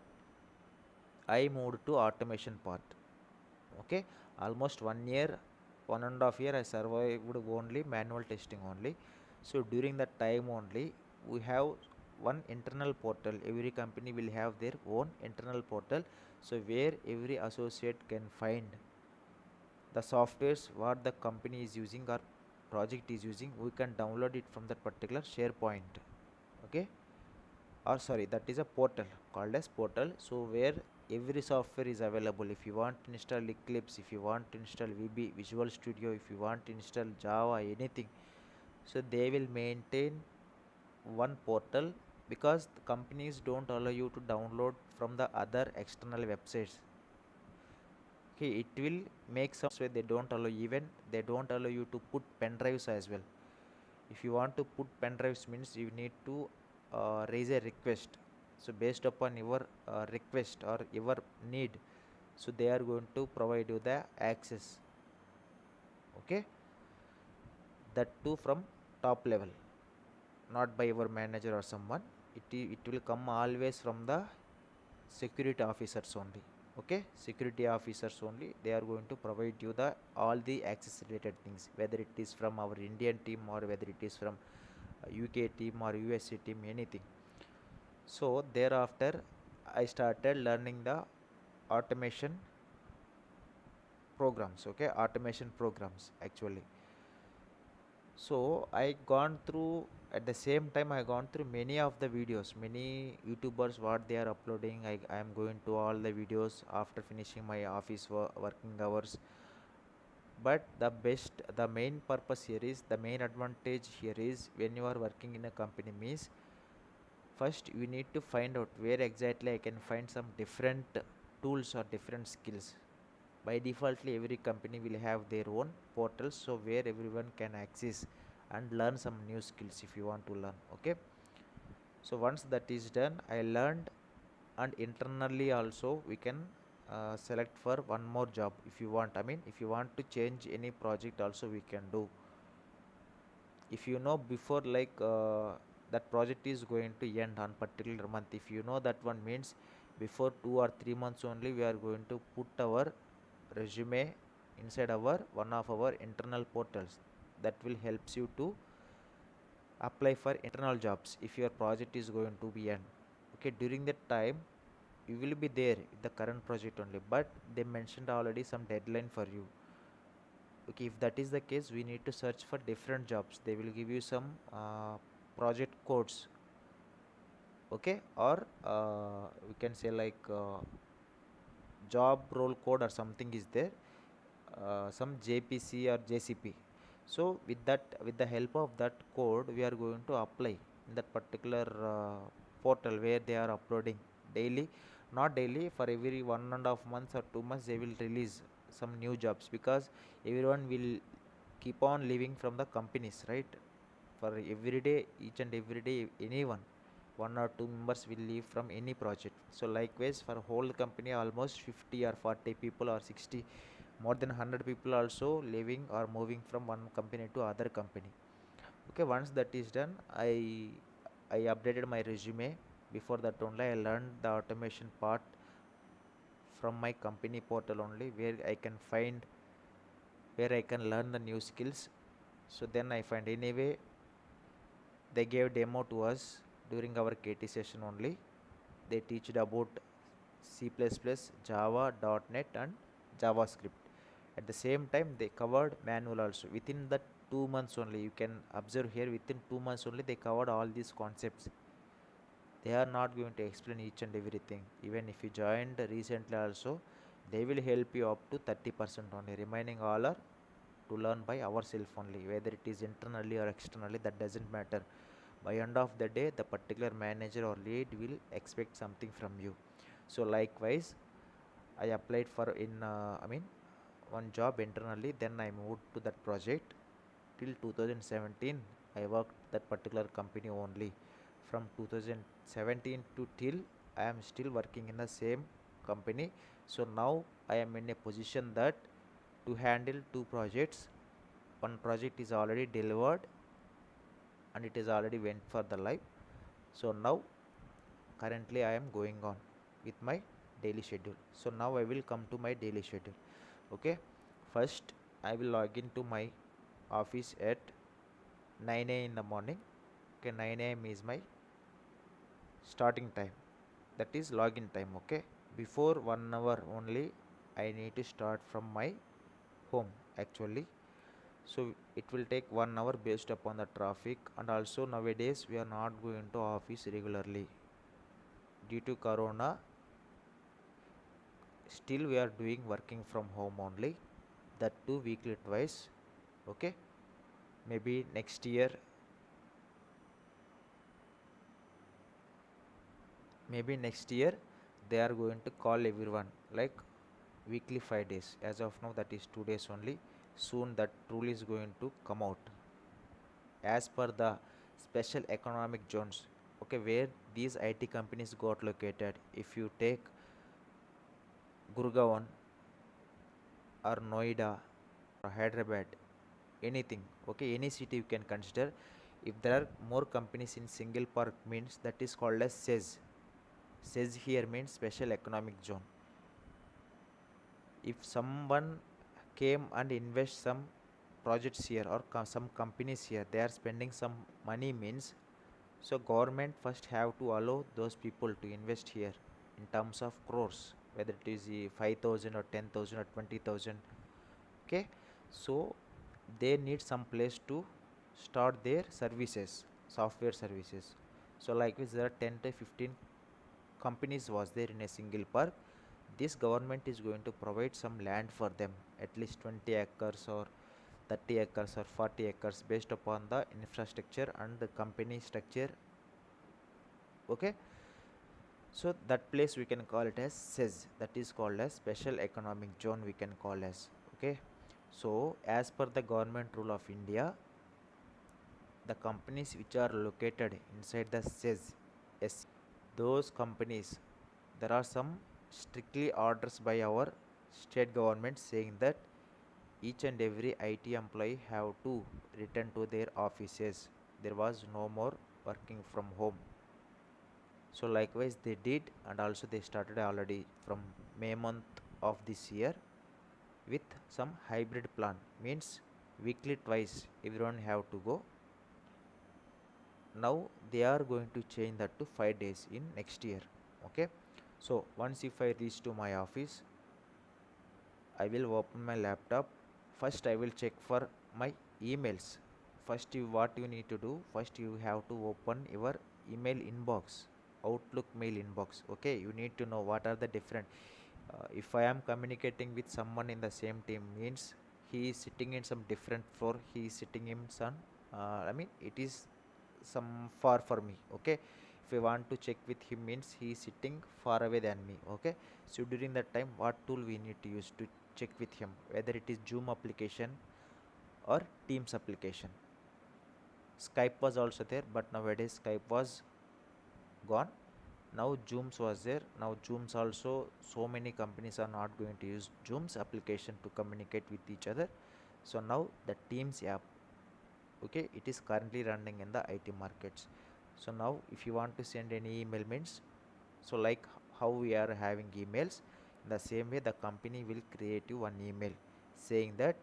I moved to automation part. Okay, almost 1 year, 1.5 year I survived only manual testing only. So during that time only, we have one internal portal. Every company will have their own internal portal, so where every associate can find the softwares what the company is using or project is using. We can download it from that particular SharePoint. Okay, or sorry, that is a portal called as portal. So where every software is available. If you want to install Eclipse, if you want to install VB Visual Studio, if you want to install Java, anything, so they will maintain one portal, because the companies don't allow you to download from the other external websites. Okay, it will make some way they don't allow, even they don't allow you to put pen drives as well. If you want to put pen drives means you need to raise a request. So based upon your request or your need, so they are going to provide you the access. Okay, that too from top level, not by your manager or someone. It will come always from the security officers only. Okay, security officers only, they are going to provide you the all the access related things, whether it is from our Indian team or whether it is from UK team or USA team, anything. So thereafter I started learning the automation programs. Okay, automation programs actually. So I gone through, at the same time I gone through many of the videos, many YouTubers what they are uploading. I am going to all the videos after finishing my office working hours. But the main purpose here is, the main advantage here is, when you are working in a company means, first you need to find out where exactly I can find some different tools or different skills. By defaultly every company will have their own portals, so where everyone can access and learn some new skills if you want to learn. Okay, so once that is done, I learned, and internally also we can select for one more job if you want. I mean, if you want to change any project also we can do. If you know before, like that project is going to end on particular month, if you know that one means before 2 or 3 months only we are going to put our resume inside our one of our internal portals. That will helps you to apply for internal jobs if your project is going to be end. Okay, during that time you will be there in the current project only, but they mentioned already some deadline for you. Okay, if that is the case, we need to search for different jobs. They will give you some project codes. Okay, or we can say like job role code or something is there, some JPC or JCP. So with that, with the help of that code, we are going to apply in that particular portal where they are uploading daily. Not daily, for every 1.5 months or 2 months they will release some new jobs, because everyone will keep on leaving from the companies, right? For every day, each and every day, anyone, 1 or 2 members will leave from any project. So likewise for whole company, almost 50 or 40 people or 60, more than 100 people also leaving or moving from one company to other company. Okay, once that is done, I updated my resume. Before that only I learned the automation part from my company portal only, where I can find, where I can learn the new skills. So then I find, anyway they gave demo to us during our KT session only. They teached about C++, Java, .NET and JavaScript. At the same time they covered manual also. Within the 2 months only, you can observe here, within 2 months only they covered all these concepts. They are not going to explain each and everything. Even if you joined recently also, they will help you up to 30% only. Remaining all are to learn by ourselves only, whether it is internally or externally, that doesn't matter. By end of the day, the particular manager or lead will expect something from you. So likewise, I applied for in I mean one job internally, then I moved to that project. Till 2017 I worked that particular company only. From 2017 to till, I am still working in the same company. So now I am in a position that to handle two projects. One project is already delivered and it is already went for the live. So now currently I am going on with my daily schedule. So now I will come to my daily schedule. Okay, first I will log into my office at 9 a.m. in the morning. Okay, 9 a.m. is my starting time, that is login time. Okay, before 1 hour only I need to start from my home actually. So it will take 1 hour based upon the traffic, and also nowadays we are not going to office regularly due to corona. Still we are doing working from home only, that too weekly twice. Okay, maybe next year, maybe next year they are going to call everyone like weekly 5 days. As of now that is 2 days only. Soon that rule is going to come out as per the special economic zones. Okay, where these IT companies got located. If you take Gurgaon or Noida or Hyderabad, anything, okay, any city you can consider. If there are more companies in single park means that is called as SEZ. SEZ here means special economic zone. If someone came and invest some projects here, or some companies here, they are spending some money means, so government first have to allow those people to invest here in terms of crores, whether it is 5,000 or 10,000 or 20,000. Okay, so they need some place to start their services, software services. So likewise there are 10 to 15 companies was there in a single park. This government is going to provide some land for them, at least 20 acres or 30 acres or 40 acres, based upon the infrastructure and the company structure. Okay, so that place we can call it as SEZ, that is called as special economic zone we can call as. Okay, so as per the government rule of India, the companies which are located inside the SEZ, those companies, there are some strictly orders by our state government saying that each and every IT employee have to return to their offices. There was no more working from home. So likewise they did, and also they started already from May month of this year with some hybrid plan, means weekly twice everyone have to go. Now they are going to change that to 5 days in next year. Okay, so once if I reach to my office, I will open my laptop. First I will check for my emails. First, what you need to do, first you have to open your email inbox, Outlook mail inbox. Okay, you need to know what are the different, if I am communicating with someone in the same team, means he is sitting in some different floor, he is sitting in some, I mean it is some far for me. Okay, if I want to check with him, means he is sitting far away than me. Okay, so during that time what tool we need to use to check with him, whether it is Zoom application or Teams application. Skype was also there, but nowadays Skype was gone. Now Zooms was there. Now Zooms also, so many companies are not going to use Zooms application to communicate with each other. So now the Teams app, okay, it is currently running in the IT markets. So now if you want to send any email, means, so like how we are having emails, in the same way the company will create you one email saying that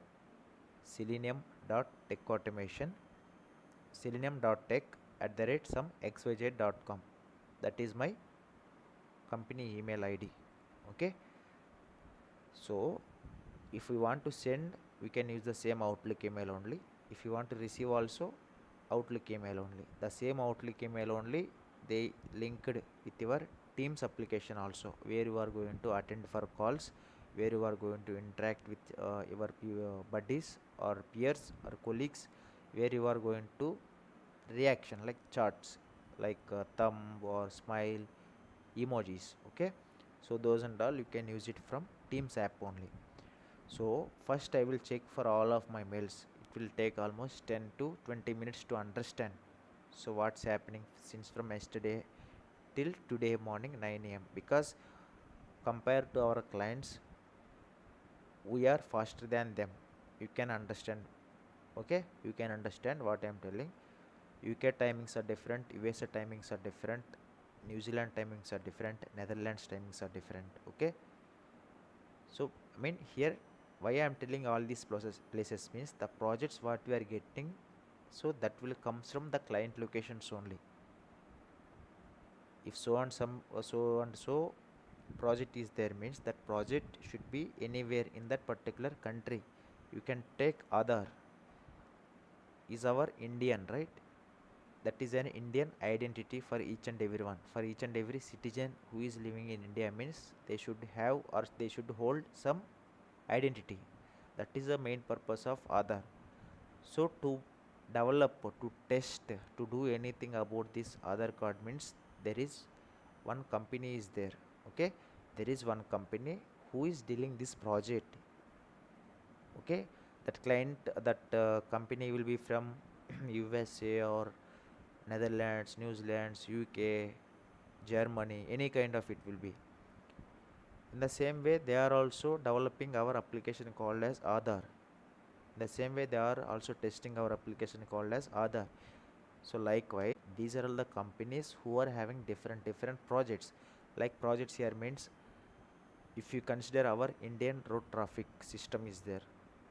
selenium.techautomation, selenium.tech at the rate some xyz.com. That is my company email ID. Okay, so if we want to send, we can use the same Outlook email only. If you want to receive also, Outlook email only, the same Outlook email only, they linked with your Teams application also, where you are going to attend for calls, where you are going to interact with your buddies or peers or colleagues, where you are going to reaction like charts, like thumb or smile emojis. Okay, so those and all you can use it from Teams app only. So first I will check for all of my mails. It will take almost 10 to 20 minutes to understand. So what's happening since from yesterday till today morning 9 a.m. Because compared to our clients, we are faster than them. You can understand. Okay, you can understand what I am telling. UK timings are different, USA timings are different, New Zealand timings are different, Netherlands timings are different. Okay, so I mean here, why I am telling all these places means the projects what we are getting, so that will comes from the client locations only. If so and some so and so project is there, means that project should be anywhere in that particular country. You can take other is our Indian, right? That is an Indian identity for each and everyone, for each and every citizen who is living in India, means they should have or they should hold some identity. That is the main purpose of Aadhaar. So to develop, to test, to do anything about this Aadhaar card, means there is one company is there. Okay, there is one company who is dealing this project. Okay, that client, that company will be from USA or Netherlands, New Zealand, UK, Germany, any kind of it will be. In the same way, they are also developing our application called as Aadhaar. In the same way, they are also testing our application called as Aadhaar. So likewise, these are all the companies who are having different projects. Like projects here means, if you consider our Indian road traffic system is there.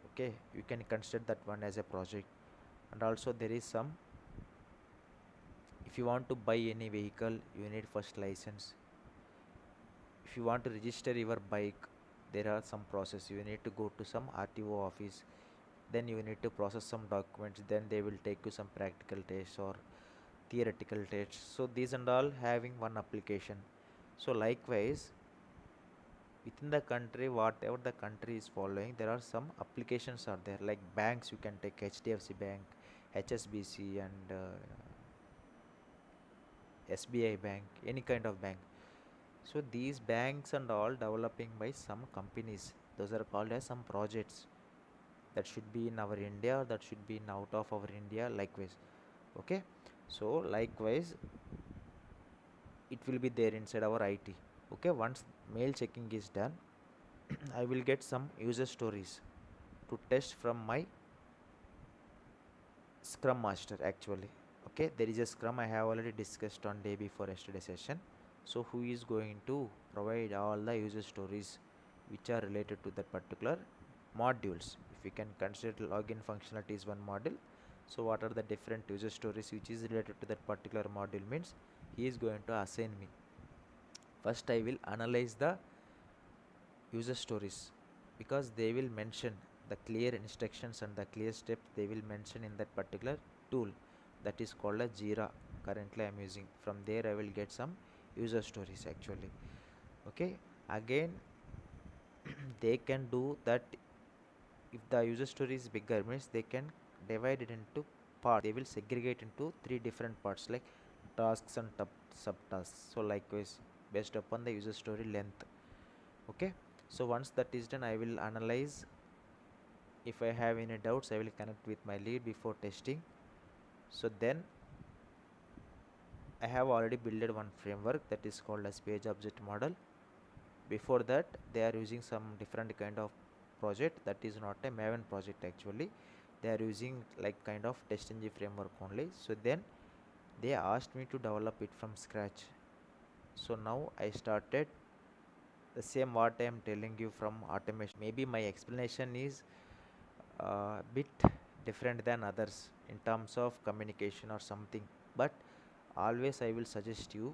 Okay, you can consider that one as a project. And also there is some, if you want to buy any vehicle, you need first license. If you want to register your bike, there are some process, you need to go to some RTO office, then you need to process some documents, then they will take you some practical tests or theoretical tests. So these and all having one application. So likewise, within the country, whatever the country is following, there are some applications are there, like banks you can take HDFC bank, HSBC, and SBI bank, any kind of bank. So these banks and all developing by some companies, those are called as some projects that should be in our India, that should be in out of our India, likewise. Okay, so likewise it will be there inside our IT. Okay, once mail checking is done, I will get some user stories to test from my Scrum Master actually. Okay, there is a Scrum I have already discussed on day before yesterday session. So who is going to provide all the user stories which are related to that particular modules. If we can consider login functionality is one module, so what are the different user stories which is related to that particular module means he is going to assign me. First I will analyze the user stories because they will mention the clear instructions and the clear steps they will mention in that particular tool that is called a Jira. Currently I am using. From there I will get some user stories actually. Okay, again they can do that. If the user story is bigger means they can divide it into parts. They will segregate into three different parts like tasks and subtasks. So likewise based upon the user story length. Okay, so once that is done I will analyze. If I have any doubts I will connect with my lead before testing. So then I have already built one framework that is called as page object model. Before that they are using some different kind of project that is not a Maven project actually. They are using like kind of TestNG framework only. So then they asked me to develop it from scratch. So now I started the same what I am telling you from automation. Maybe my explanation is bit different than others in terms of communication or something, but always I will suggest you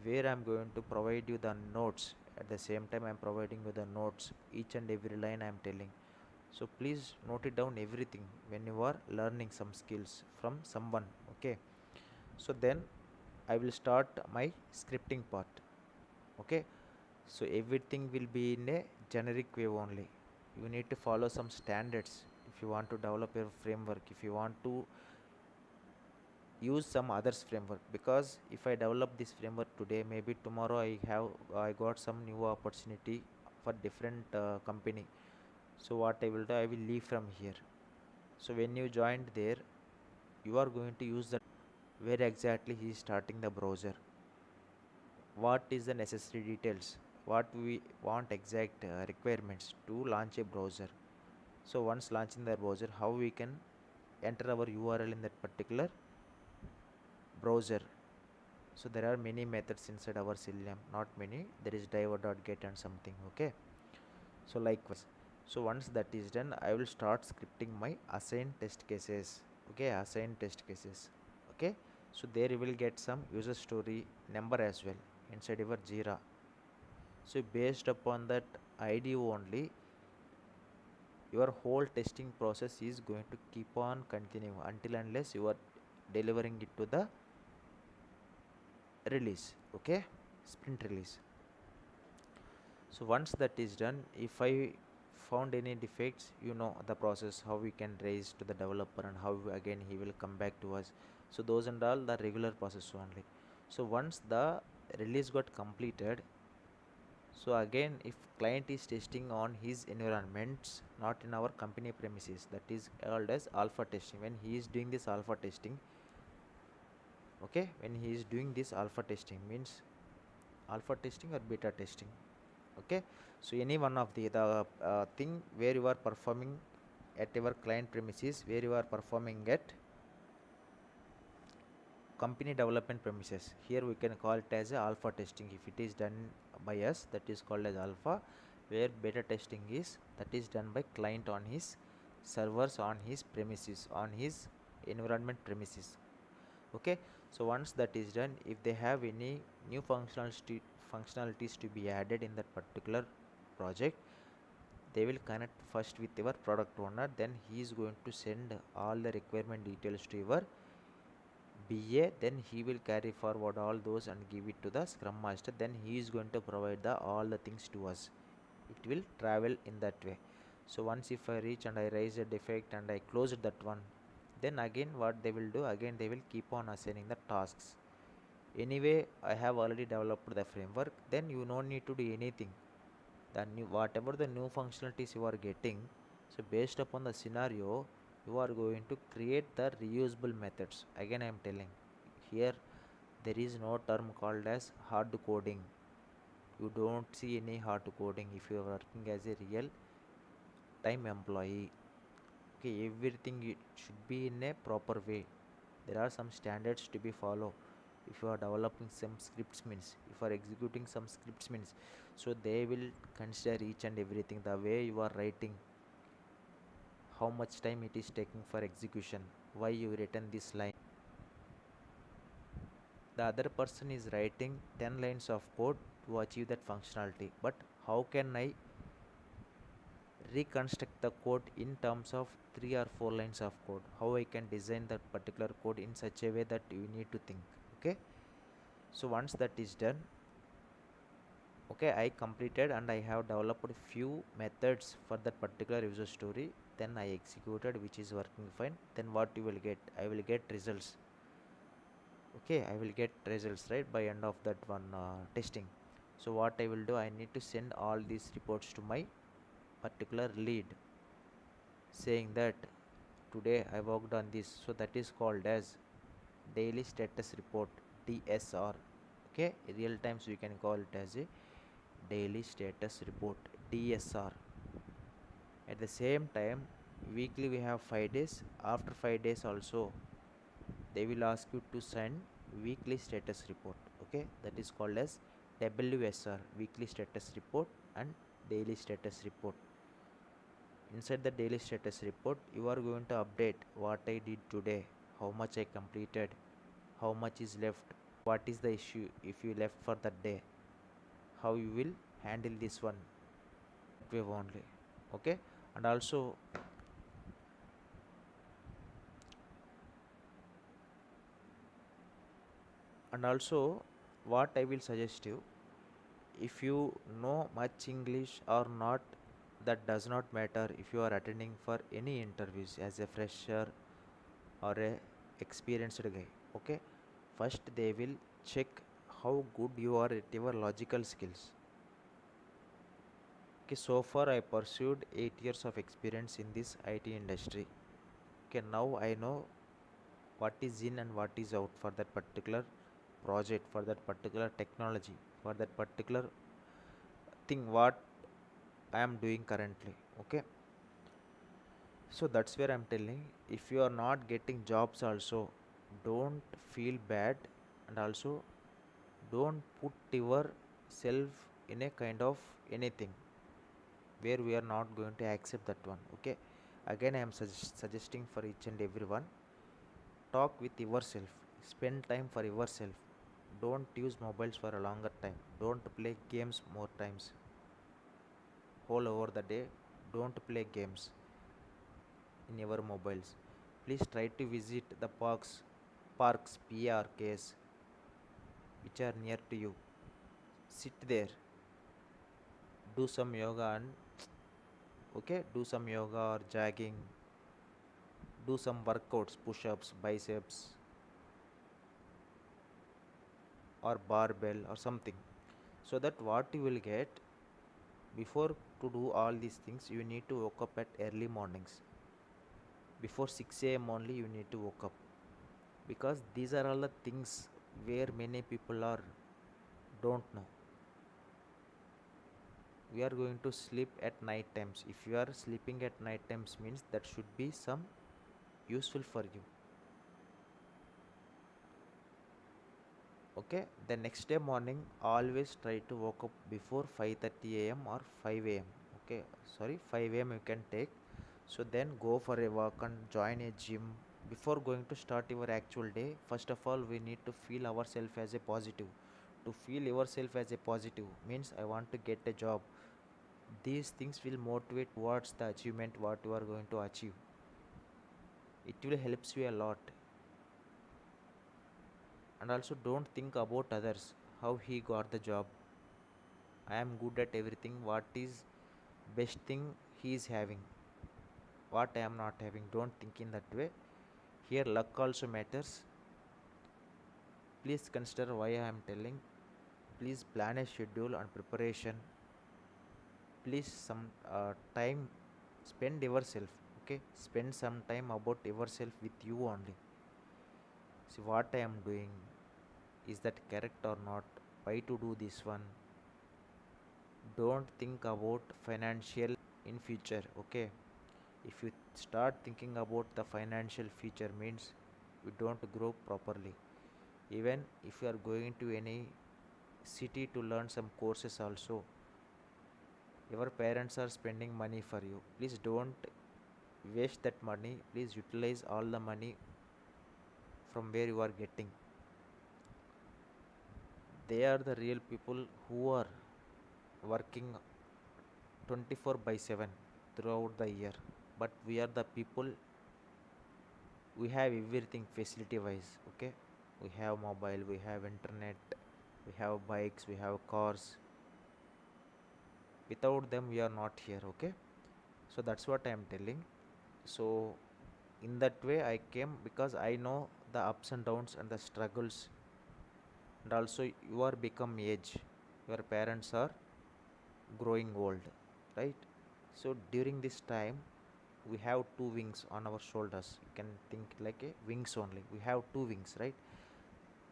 where I'm going to provide you the notes. At the same time I'm providing you the notes, each and every line I'm telling. So please note it down everything when you are learning some skills from someone. Okay, so then I will start my scripting part. Okay, so everything will be in a generic way only. You need to follow some standards if you want to develop your framework, if you want to use some others framework, because if I develop this framework today, maybe tomorrow I got some new opportunity for different company. So what I will do, I will leave from here. So when you joined there, you are going to use the where exactly he is starting the browser, what is the necessary details, what we want exact requirements to launch a browser. So once launching the browser, how we can enter our URL in that particular browser. So there are many methods inside our Selenium, not many, there is driver.get and something. Okay, so likewise, so once that is done I will start scripting my assign test cases. Okay, assign test cases. Okay, so there you will get some user story number as well inside your Jira. So based upon that ID only, your whole testing process is going to keep on continuing until unless you are delivering it to the release. Okay, sprint release. So once that is done, if I found any defects, you know the process how we can raise to the developer and how again he will come back to us. So those and all the regular process only. So once the release got completed, so again if client is testing on his environments, not in our company premises, that is called as alpha testing. When he is doing this alpha testing, okay, when he is doing this alpha testing means alpha testing or beta testing. Okay, so any one of the thing where you are performing at your client premises, where you are performing at company development premises, here we can call it as a alpha testing. If it is done by us, that is called as alpha. Where beta testing is, that is done by client on his servers, on his premises, on his environment premises. Okay, so once that is done, if they have any new functionalities to be added in that particular project, they will connect first with your product owner, then he is going to send all the requirement details to your BA, then he will carry forward all those and give it to the Scrum Master, then he is going to provide the all the things to us. It will travel in that way. So once if I reach and I raise a defect and I close that one, then again what they will do, again they will keep on assigning the tasks. Anyway I have already developed the framework, then you no need to do anything. The new whatever the new functionalities you are getting, so based upon the scenario, You are going to create the reusable methods. Again I am telling here, there is no term called as hard coding. You don't see any hard coding if you are working as a real time employee. Okay, everything it should be in a proper way. There are some standards to be followed. If you are developing some scripts means, if you are executing some scripts means, so they will consider each and everything, the way you are writing, how much time it is taking for execution, why you written this line. The other person is writing 10 lines of code to achieve that functionality, but how can I reconstruct the code in terms of 3 or 4 lines of code? How I can design that particular code in such a way that you need to think. Okay, so once that is done, okay, I completed and I have developed few methods for that particular user story, then I executed, which is working fine. Then what you will get, I will get results. Okay, I will get results right by end of that one testing. So what I will do, I need to send all these reports to my particular lead, saying that today I worked on this. So that is called as daily status report, DSR. Okay, real times we can call it as a daily status report, DSR. At the same time, weekly we have 5 days. After 5 days also they will ask you to send weekly status report. Okay, that is called as WSR, weekly status report and daily status report. Inside the daily status report, you are going to update what I did today, how much I completed, how much is left, what is the issue if you left for that day, how you will handle this one, that way only. Okay, and also, what I will suggest you, if you know much English or not, that does not matter. If you are attending for any interviews as a fresher or a experienced guy, okay, first they will check how good you are at your logical skills. Okay, so far I pursued 8 years of experience in this IT industry. Okay, now I know what is in and what is out for that particular project, for that particular technology, for that particular thing what I am doing currently. Okay, so that's where I'm telling, if you are not getting jobs also, don't feel bad, and also don't put yourself in a kind of anything where we are not going to accept that one. Okay, again I am suggesting for each and everyone, talk with yourself, spend time for yourself, don't use mobiles for a longer time, don't play games more times all over the day, don't play games in your mobiles. Please try to visit the parks, PRKs, which are near to you. Sit there, do some yoga, and okay, do some yoga or jogging, do some workouts, push-ups, biceps, or barbell or something. So that what you will get, before to do all these things, you need to wake up at early mornings. Before 6 a.m. only you need to wake up, because these are all the things where many people are don't know. We are going to sleep at night times. If you are sleeping at night times means that should be some useful for you. Okay, the next day morning always try to wake up before 5:30 a.m. or 5 a.m. Okay, sorry, 5 a.m. you can take. So then go for a walk and join a gym. Before going to start your actual day, first of all we need to feel ourselves as a positive. To feel yourself as a positive means I want to get a job. These things will motivate towards the achievement what you are going to achieve. It will helps you a lot. And also don't think about others, how he got the job. I am good at everything, what is best thing he is having, what I am not having. Don't think in that way. Here luck also matters. Please consider why I am telling. Please plan a schedule and preparation. Please some time spend yourself. Okay, Okay, spend some time about yourself with you only. See what I am doing, is that correct or not, why to do this one. Don't think about financial in future. Okay, if you start thinking about the financial future means you don't grow properly. Even if you are going to any city to learn some courses also, your parents are spending money for you. Please don't waste that money. Please utilize all the money from where you are getting. They are the real people who are working 24 by 7 throughout the year. But we are the people, we have everything facility wise. Okay, we have mobile, we have internet, we have bikes, we have cars. Without them we are not here. Okay, so that's what I am telling. So in that way I came, because I know the ups and downs and the struggles. And also you are become age, your parents are growing old, right? So during this time we have two wings on our shoulders. You can think like a wings only, we have two wings, right?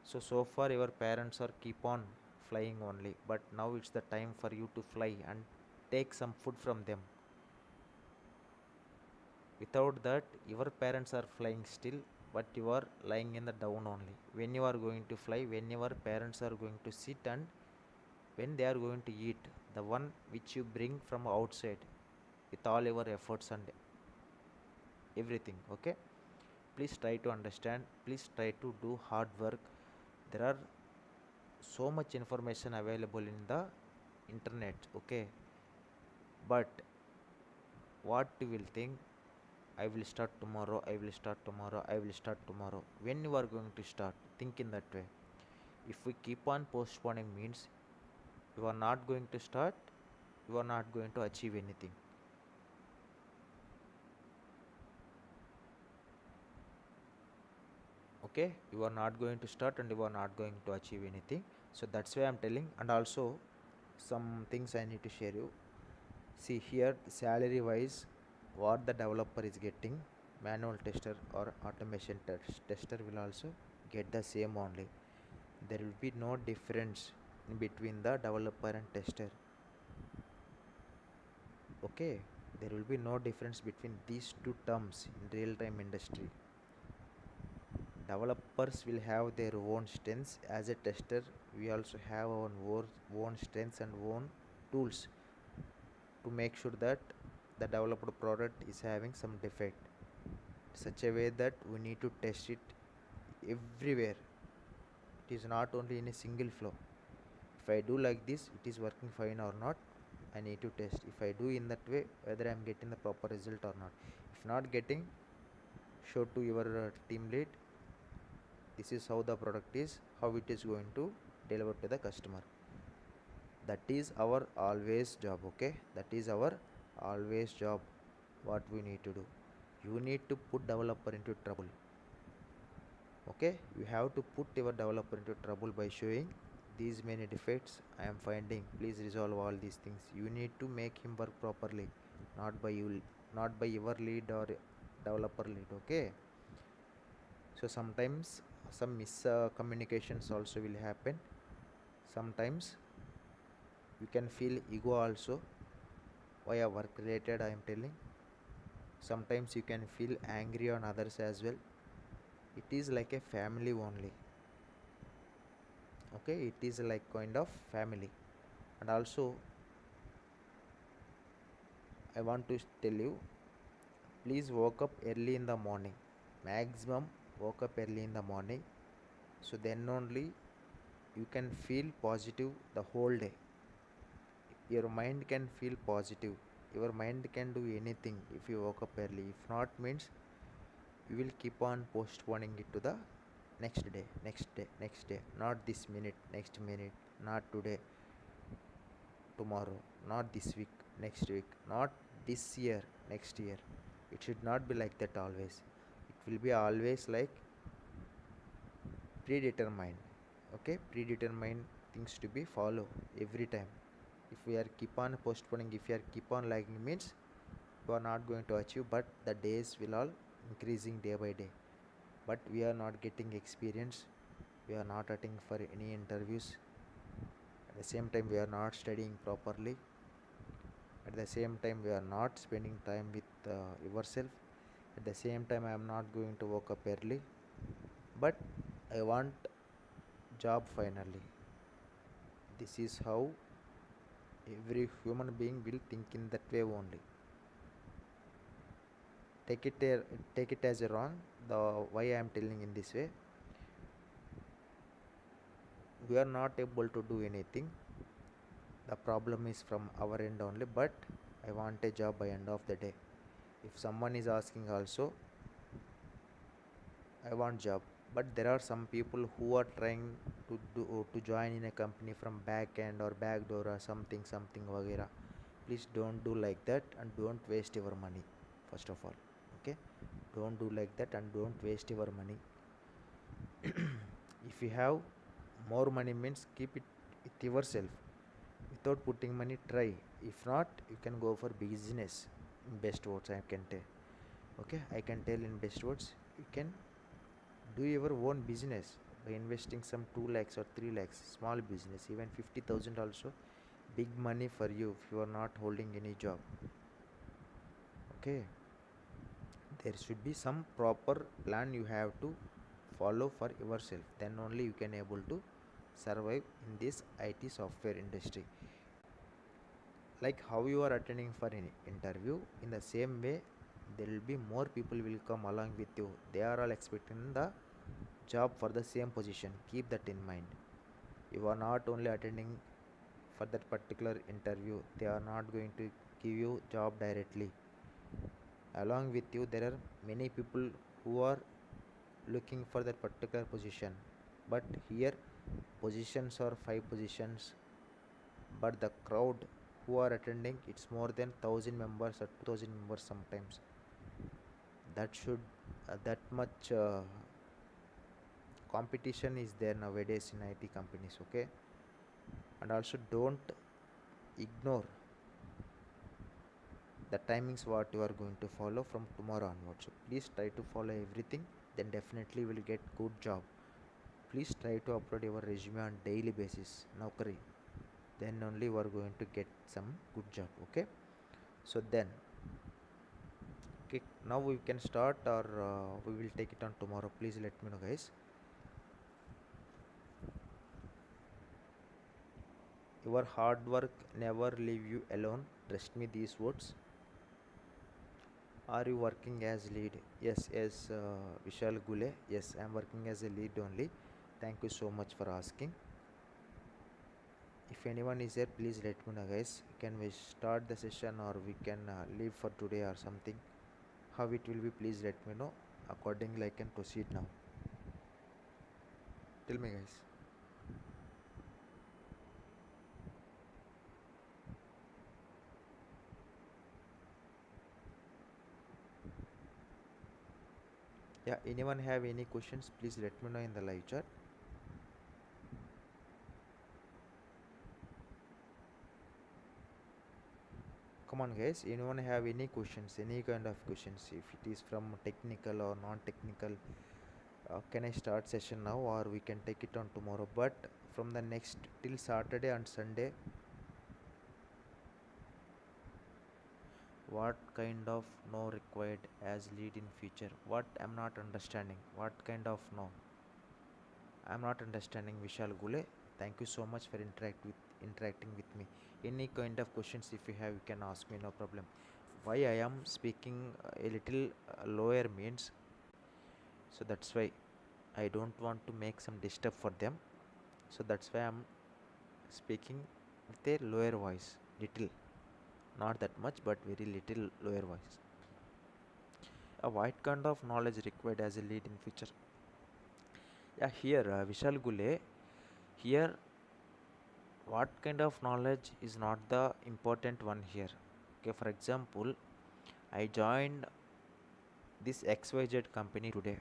So far your parents are keep on flying only, but now it's the time for you to fly and take some food from them. Without that your parents are flying still, but you are lying in the down only. When you are going to fly, when your parents are going to sit, and when they are going to eat, the one which you bring from outside with all your efforts and everything. Okay, please try to understand, please try to do hard work. There are so much information available in the internet. Okay, but what you will think, I will start tomorrow, I will start tomorrow, I will start tomorrow. When you are going to start, think in that way. If we keep on postponing means you are not going to start, you are not going to achieve anything. Okay, you are not going to start and you are not going to achieve anything. So that's why I'm telling. And also some things I need to share you. See here, salary wise, what the developer is getting, manual tester or automation tester will also get the same only. There will be no difference in between the developer and tester. Okay, there will be no difference between these two terms in real time industry. Developers will have their own strengths. As a tester we also have our own strengths and own tools to make sure that the developed product is having some defect, such a way that we need to test it everywhere. It is not only in a single flow. If I do like this, it is working fine or not, I need to test. If I do in that way, whether I am getting the proper result or not. If not getting, show to your team lead, this is how the product is, how it is going to deliver to the customer. That is our always job. Okay, that is our always job. What we need to do, you need to put developer into trouble. Okay, you have to put your developer into trouble by showing these many defects I am finding, please resolve all these things. You need to make him work properly, not by you, not by your lead or developer lead. Okay, so sometimes some miscommunications also will happen. Sometimes you can feel ego also via work related, I am telling. Sometimes you can feel angry on others as well. It is like a family only. Okay, it is like kind of family. And also I want to tell you, please wake up early in the morning. Maximum wake up early in the morning, so then only you can feel positive the whole day. Your mind can feel positive, your mind can do anything if you woke up early. If not means you will keep on postponing it to the next day, next day, next day. Not this minute, next minute. Not today, tomorrow. Not this week, next week. Not this year, next year. It should not be like that always. It will be always like predetermined. Okay, predetermined things to be follow every time. If we are keep on postponing, if we are keep on lagging means you are not going to achieve, but the days will all increasing day by day, but we are not getting experience, we are not attending for any interviews, at the same time we are not studying properly, at the same time we are not spending time with yourself, at the same time I am not going to wake up early, but I want job finally. This is how every human being will think in that way only. take it a, Take it as a wrong, the why I am telling in this way, we are not able to do anything, the problem is from our end only, but I want a job by end of the day. If someone is asking also, I want job, but there are some people who are trying to join in a company from back end or back door or something वगैरह. Please don't do like that and don't waste your money. First of all, okay, don't do like that and don't waste your money. If you have more money means keep it with yourself, without putting money try, if not you can go for business. In best words I can tell, okay, I can tell in best words, you can do your own business by investing some 2 lakhs or 3 lakhs, small business, even 50,000 also big money for you if you are not holding any job. Okay, there should be some proper plan you have to follow for yourself, then only you can able to survive in this IT software industry. Like how you are attending for an interview, in the same way there will be more people will come along with you, they are all expecting the job for the same position, keep that in mind. You are not only attending for that particular interview, they are not going to give you job directly, along with you there are many people who are looking for that particular position, but here positions are 5 positions, but the crowd who are attending it's more than 1000 members or 2000 members sometimes. That should that much competition is there nowadays in IT companies, okay. And also don't ignore the timings what you are going to follow from tomorrow onwards. So please try to follow everything, then definitely will get good job. Please try to upload your resume on daily basis, naukari, then only you are going to get some good job, okay. So then, okay, now we can start, or we will take it on tomorrow. Please let me know, guys. Your hard work never leave you alone, trust me these words. Are you working as lead? Yes, Vishal Gule. Yes, I am working as a lead only. Thank you so much for asking. If anyone is there, please let me know, guys. Can we start the session or we can leave for today or something? How it will be, please let me know. Accordingly, I can proceed now. Tell me, guys. Yeah, anyone have any questions? Please let me know in the live chat. Come on, guys. Anyone have any questions? Any kind of questions? If it is from technical or non-technical, can I start session now or we can take it on tomorrow? But from the next till Saturday and Sunday, what kind of no required as lead in future? What I'm not understanding? What kind of no? I'm not understanding, Vishal Gule. Thank you so much for interacting with me. Any kind of questions if you have, you can ask me, no problem. Why I am speaking a little lower means, so that's why I don't want to make some disturb for them. So that's why I'm speaking with a lower voice, little, not that much, but very little lower voice. What kind of knowledge required as a lead in future? Yeah, here Vishal Gule, here what kind of knowledge is not the important one here. Okay, for example, I joined this XYZ company today.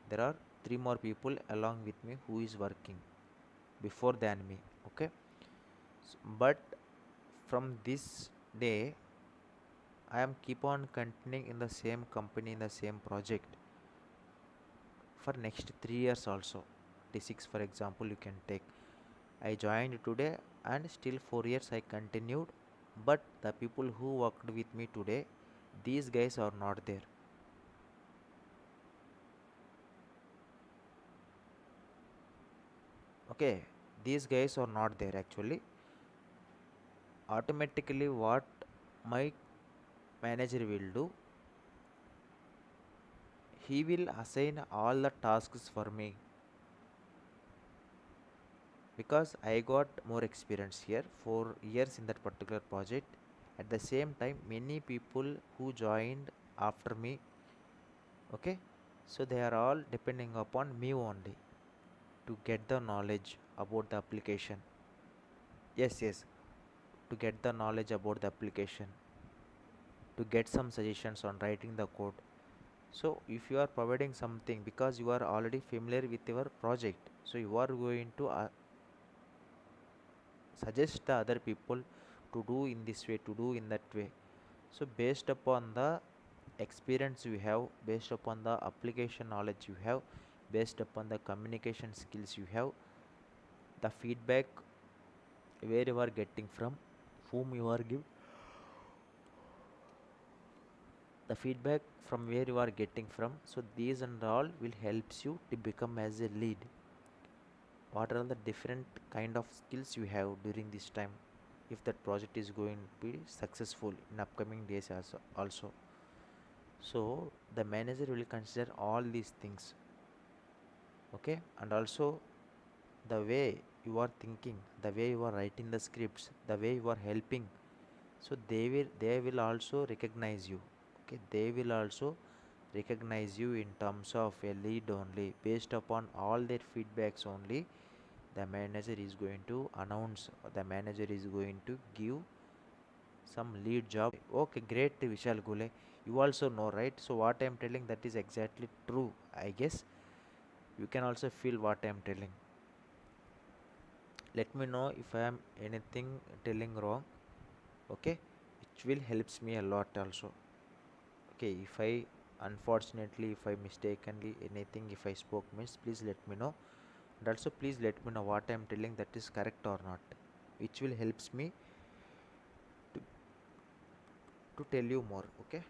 There are 3 more people along with me who is working before than me, okay. But from this day I am keep on continuing in the same company in the same project for next 3 years also. T6 for example you can take. I joined today and still 4 years I continued, but the people who worked with me today, these guys are not there. Okay, these guys are not there actually. Automatically what my manager will do, he will assign all the tasks for me because I got more experience here, 4 years in that particular project. At the same time, many people who joined after me, okay, so they are all depending upon me only to get the knowledge about the application. Yes, yes, to get the knowledge about the application, to get some suggestions on writing the code. So if you are providing something because you are already familiar with your project, so you are going to suggest the other people to do in this way, to do in that way. So based upon the experience you have, based upon the application knowledge you have, based upon the communication skills you have, the feedback where you are getting from, whom you are give, the feedback from where you are getting from, so these and all will helps you to become as a lead. What are the different kind of skills you have during this time, if that project is going to be successful in upcoming days also. So the manager will consider all these things, okay, and also the way you are thinking, the way you are writing the scripts, the way you are helping, so they will also recognize you. Okay, they will also recognize you in terms of a lead only. Based upon all their feedbacks only, the manager is going to announce, the manager is going to give some lead job. Okay, great, Vishal Gule. You also know, right? So what I am telling, that is exactly true. I guess you can also feel what I am telling. Let me know if I am anything telling wrong. Okay, it will helps me a lot also. Okay, if I unfortunately, if I mistakenly anything, if I spoke means, please let me know. And also please let me know what I am telling, that is correct or not, which will helps me to, to tell you more. Okay.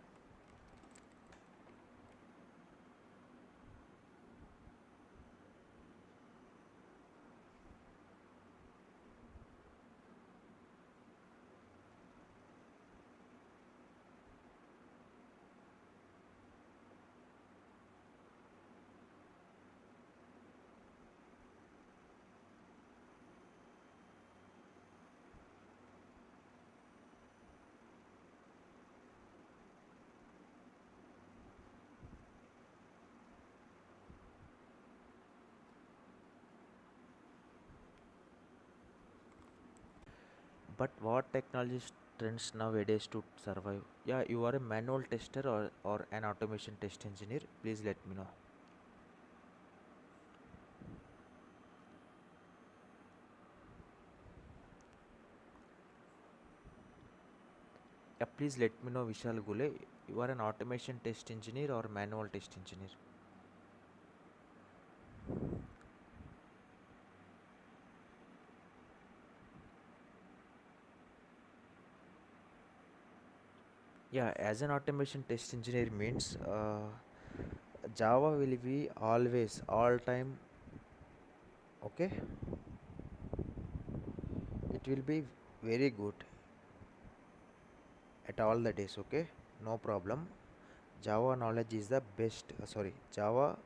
But what technology trends nowadays to survive? Yeah, you are a manual tester or an automation test engineer. Please let me know. Yeah, please let me know, Vishal Gule. You are an automation test engineer or manual test engineer? Yeah, as an automation test engineer means Java will be always, all time, okay? It will be very good at all the days, okay? No problem. Java knowledge is the best, Java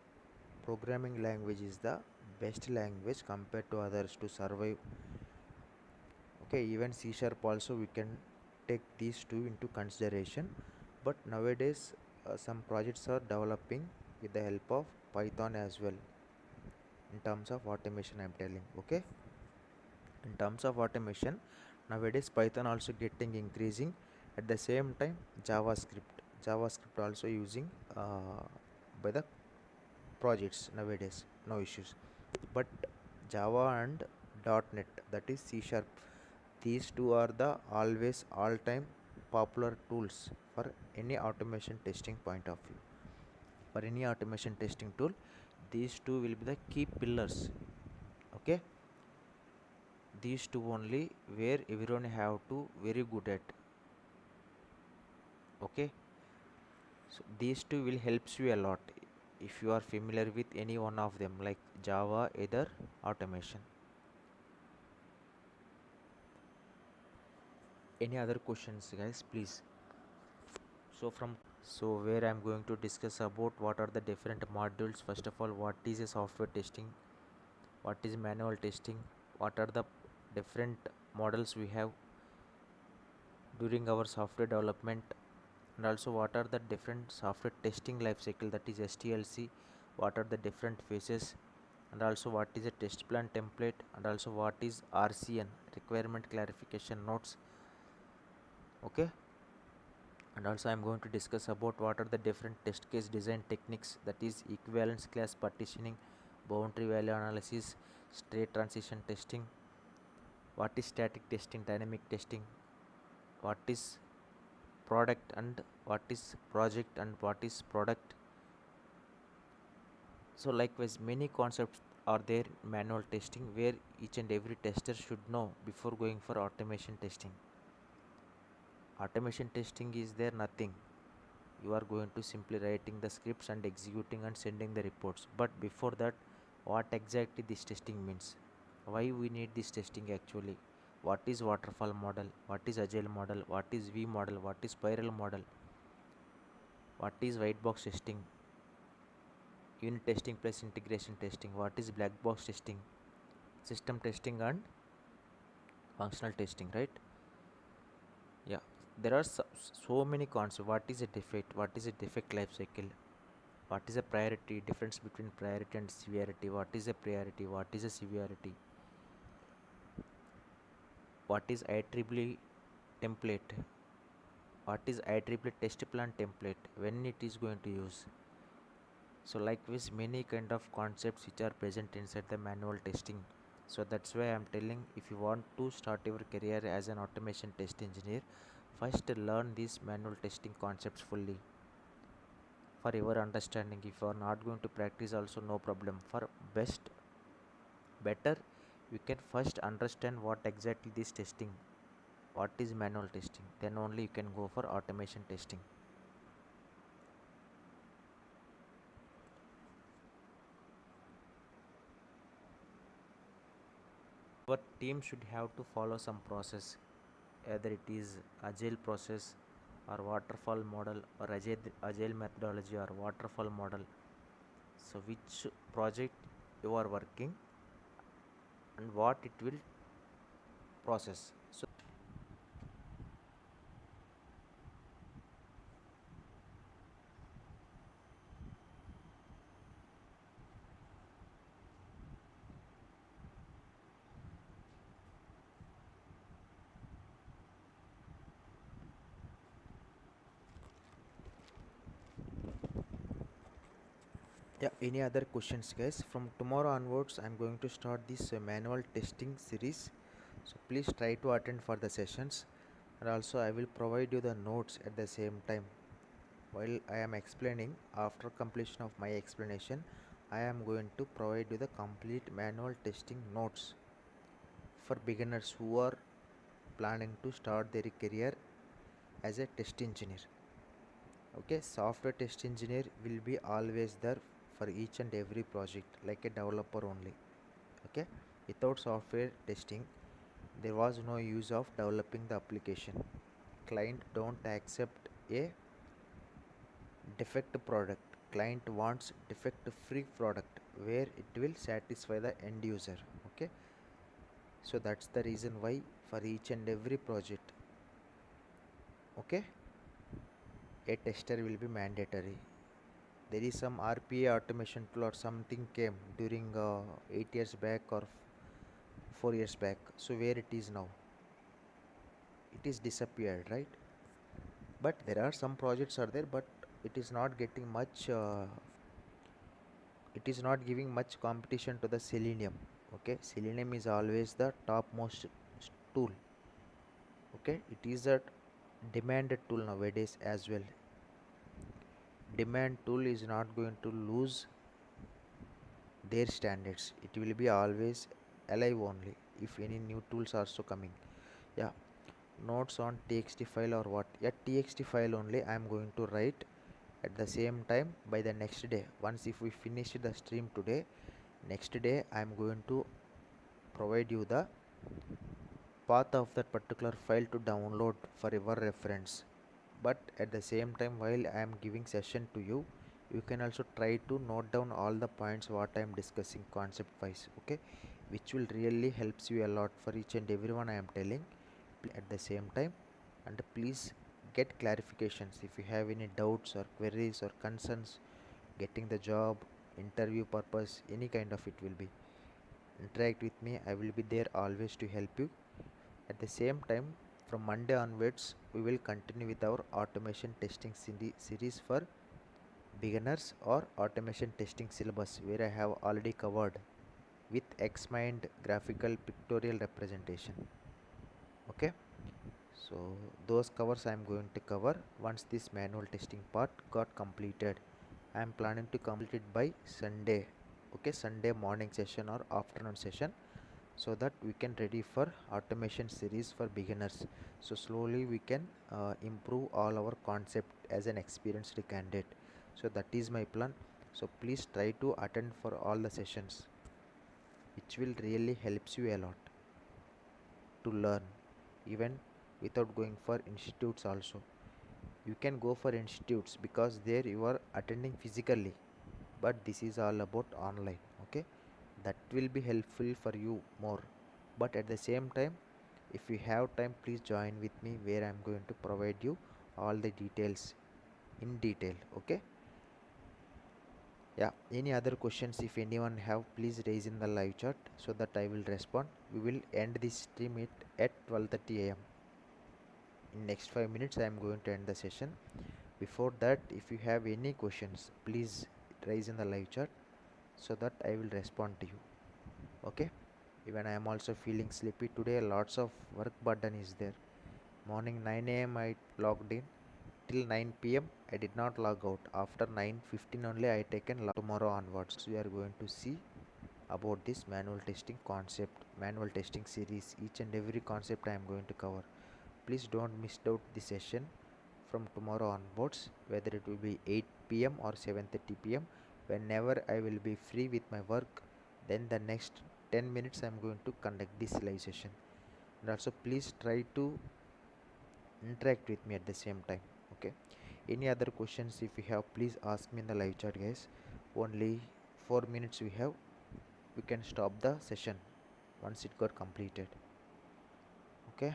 programming language is the best language compared to others to survive. Okay, even C sharp also we can take these two into consideration, but nowadays some projects are developing with the help of Python as well in terms of automation. I'm telling, okay, in terms of automation nowadays Python also getting increasing. At the same time, javascript also using by the projects nowadays, no issues. But Java and .NET, that is C sharp, these two are the always all time popular tools for for any automation testing point of view. For any automation testing tool, these two will be the key pillars. Okay, these two only where everyone have to very good at. Okay, so these two will helps you a lot if you are familiar with any one of them, like Java, either automation. Any other questions, guys, please? So where I'm going to discuss about what are the different modules. First of all, what is a software testing, what is manual testing, what are the different models we have during our software development, and also what are the different software testing life cycle, that is STLC, what are the different phases, and also what is a test plan template, and also what is RCN, requirement clarification notes. Okay, and also I'm going to discuss about what are the different test case design techniques, that is equivalence class partitioning, boundary value analysis, state transition testing, what is static testing, dynamic testing, what is product and what is project and what is product. So likewise many concepts are there in manual testing where each and every tester should know before going for automation testing. Automation testing is there nothing, you are going to simply writing the scripts and executing and sending the reports. But before that, what exactly this testing means, why we need this testing actually, what is waterfall model, what is agile model, what is V model, what is spiral model, what is white box testing, unit testing plus integration testing, what is black box testing, system testing and functional testing, right? Yeah, there are so many concepts. What is a defect, what is a defect life cycle, what is a priority, difference between priority and severity, what is a priority, what is a severity, what is IEEE template, what is IEEE test plan template, when it is going to use. So likewise many kind of concepts which are present inside the manual testing. So that's why I'm telling, if you want to start your career as an automation test engineer, first learn these manual testing concepts fully for your understanding. If you are not going to practice also, no problem. For better, you can first understand what exactly this testing, what is manual testing, then only you can go for automation testing. Our team should have to follow some process, either it is agile process or waterfall model or agile methodology or waterfall model. So which project you are working and what it will process. So yeah, any other questions, guys? From tomorrow onwards I'm going to start this manual testing series, so please try to attend for the sessions, and also I will provide you the notes at the same time while I am explaining. After completion of my explanation, I am going to provide you the complete manual testing notes for beginners who are planning to start their career as a test engineer. Okay, software test engineer will be always there for each and every project like a developer only. Okay, without software testing there was no use of developing the application. Client don't accept a defect product, client wants defect free product where it will satisfy the end user. Okay, so that's the reason why for each and every project, okay, a tester will be mandatory. There is some RPA automation tool or something came during 8 years back or 4 years back. So where it is now? It is disappeared, right? But there are some projects are there, but it is not getting much. It is not giving much competition to the Selenium. Okay, Selenium is always the topmost tool. Okay, it is a demand tool nowadays as well. Demand tool is not going to lose their standards. It will be always alive only if any new tools are also coming. Yeah, notes on txt file or what? Yeah, txt file only I am going to write at the same time by the next day. Once if we finish the stream today, next day I am going to provide you the path of that particular file to download for your reference. But at the same time, while I am giving session to you, you can also try to note down all the points what I am discussing concept wise, okay, which will really helps you a lot for each and everyone I am telling at the same time. And please get clarifications if you have any doubts or queries or concerns getting the job, interview purpose, any kind of it will be. Interact with me, I will be there always to help you. At the same time, from Monday onwards, we will continue with our automation testing series for beginners or automation testing syllabus, where I have already covered with XMind graphical pictorial representation. Okay, so those covers I am going to cover once this manual testing part got completed. I am planning to complete it by Sunday. Okay, Sunday morning session or afternoon session, so that we can ready for automation series for beginners. So slowly we can improve all our concept as an experienced candidate. So that is my plan. So please try to attend for all the sessions, which will really helps you a lot to learn, even without going for institutes also. You can go for institutes because there you are attending physically, but this is all about online. Okay, that will be helpful for you more. But at the same time, if you have time, please join with me where I am going to provide you all the details in detail. Okay, yeah, any other questions if anyone have, please raise in the live chat so that I will respond. We will end this stream at 12:30 a.m. In next 5 minutes I am going to end the session. Before that, if you have any questions, please raise in the live chat so that I will respond to you. Okay, even I am also feeling sleepy today. Lots of work burden is there. Morning 9 a.m. I logged in till 9 p.m. I did not log out. After 9:15 only I taken log. Tomorrow onwards we are going to see about this manual testing concept, manual testing series. Each and every concept I am going to cover. Please don't miss out the session from tomorrow onwards, whether it will be 8 p.m. or 7:30 p.m. Whenever I will be free with my work, then the next 10 minutes I am going to conduct this live session. And also please try to interact with me at the same time. Okay, any other questions if you have, please ask me in the live chat, guys. Only 4 minutes we have, we can stop the session once it got completed. Okay,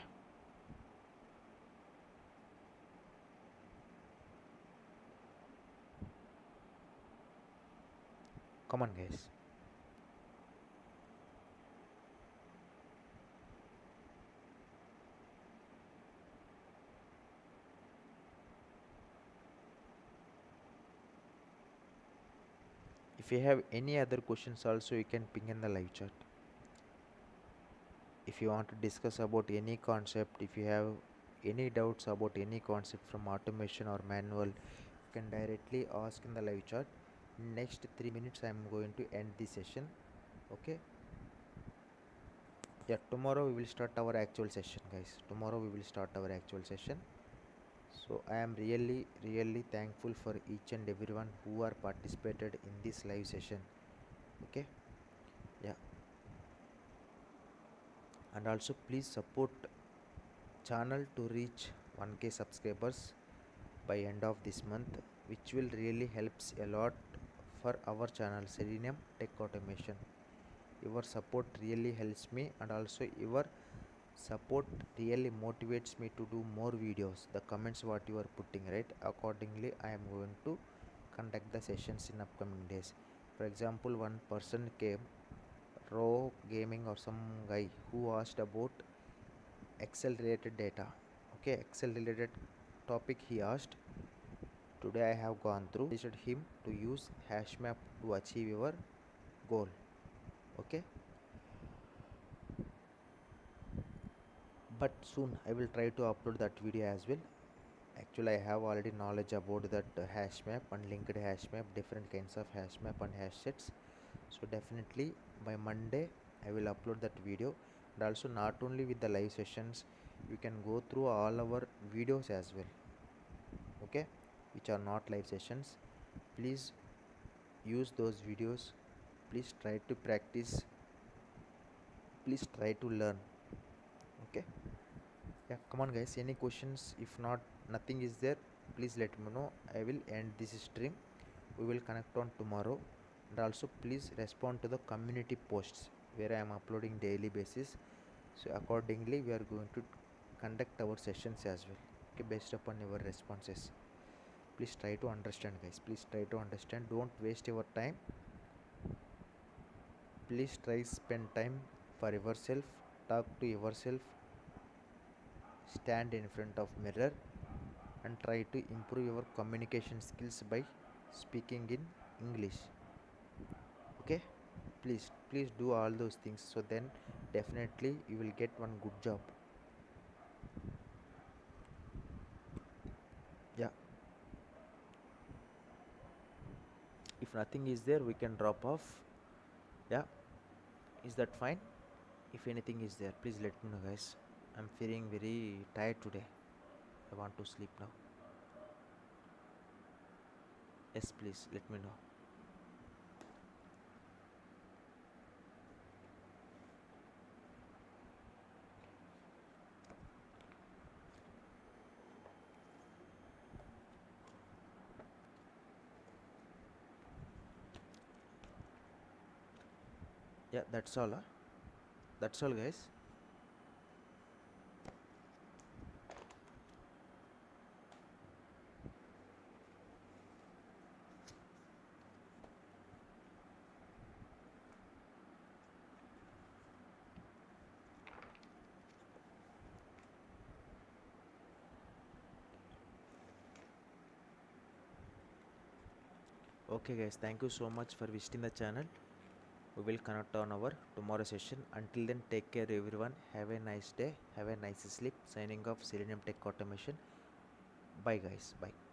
come on guys. If you have any other questions also, you can ping in the live chat. If you want to discuss about any concept, if you have any doubts about any concept from automation or manual, you can directly ask in the live chat. Next 3 minutes I am going to end the session. Okay, yeah, tomorrow we will start our actual session, guys. Tomorrow we will start our actual session. So I am really thankful for each and everyone who are participated in this live session. Okay, yeah, and also please support channel to reach 1k subscribers by end of this month, which will really helps a lot for our channel Selenium Tech Automation. Your support really helps me, and also your support really motivates me to do more videos. The comments what you are putting, right, accordingly I am going to conduct the sessions in upcoming days. For example, one person came, raw gaming or some guy, who asked about excel related data. Okay, excel related topic he asked. Today I have gone through, suggested him to use Hashmap to achieve your goal. Okay, but soon I will try to upload that video as well. Actually, I have already knowledge about that hash map and linked hash map, different kinds of hash map and hash sets. So definitely by Monday I will upload that video. And also not only with the live sessions, you can go through all our videos as well, okay, which are not live sessions. Please use those videos. Please try to practice. Please try to learn. Okay. Yeah, come on guys, any questions? If not, nothing is there, please let me know. I will end this stream. We will connect on tomorrow. And also please respond to the community posts where I am uploading daily basis. So accordingly we are going to conduct our sessions as well, okay, based upon your responses. Please try to understand guys, please try to understand, don't waste your time. Please try spend time for yourself, talk to yourself, stand in front of mirror and try to improve your communication skills by speaking in English. Okay, please do all those things, so then definitely you will get one good job. Yeah, if nothing is there we can drop off. Yeah, is that fine? If anything is there, please let me know guys. I'm feeling very tired today, I want to sleep now. Yes, please let me know. Yeah, that's all, that's all guys. Okay guys, thank you so much for visiting the channel. We will connect on our tomorrow session. Until then, take care everyone. Have a nice day, have a nice sleep. Signing off, Selenium Tech Automation. Bye guys, bye.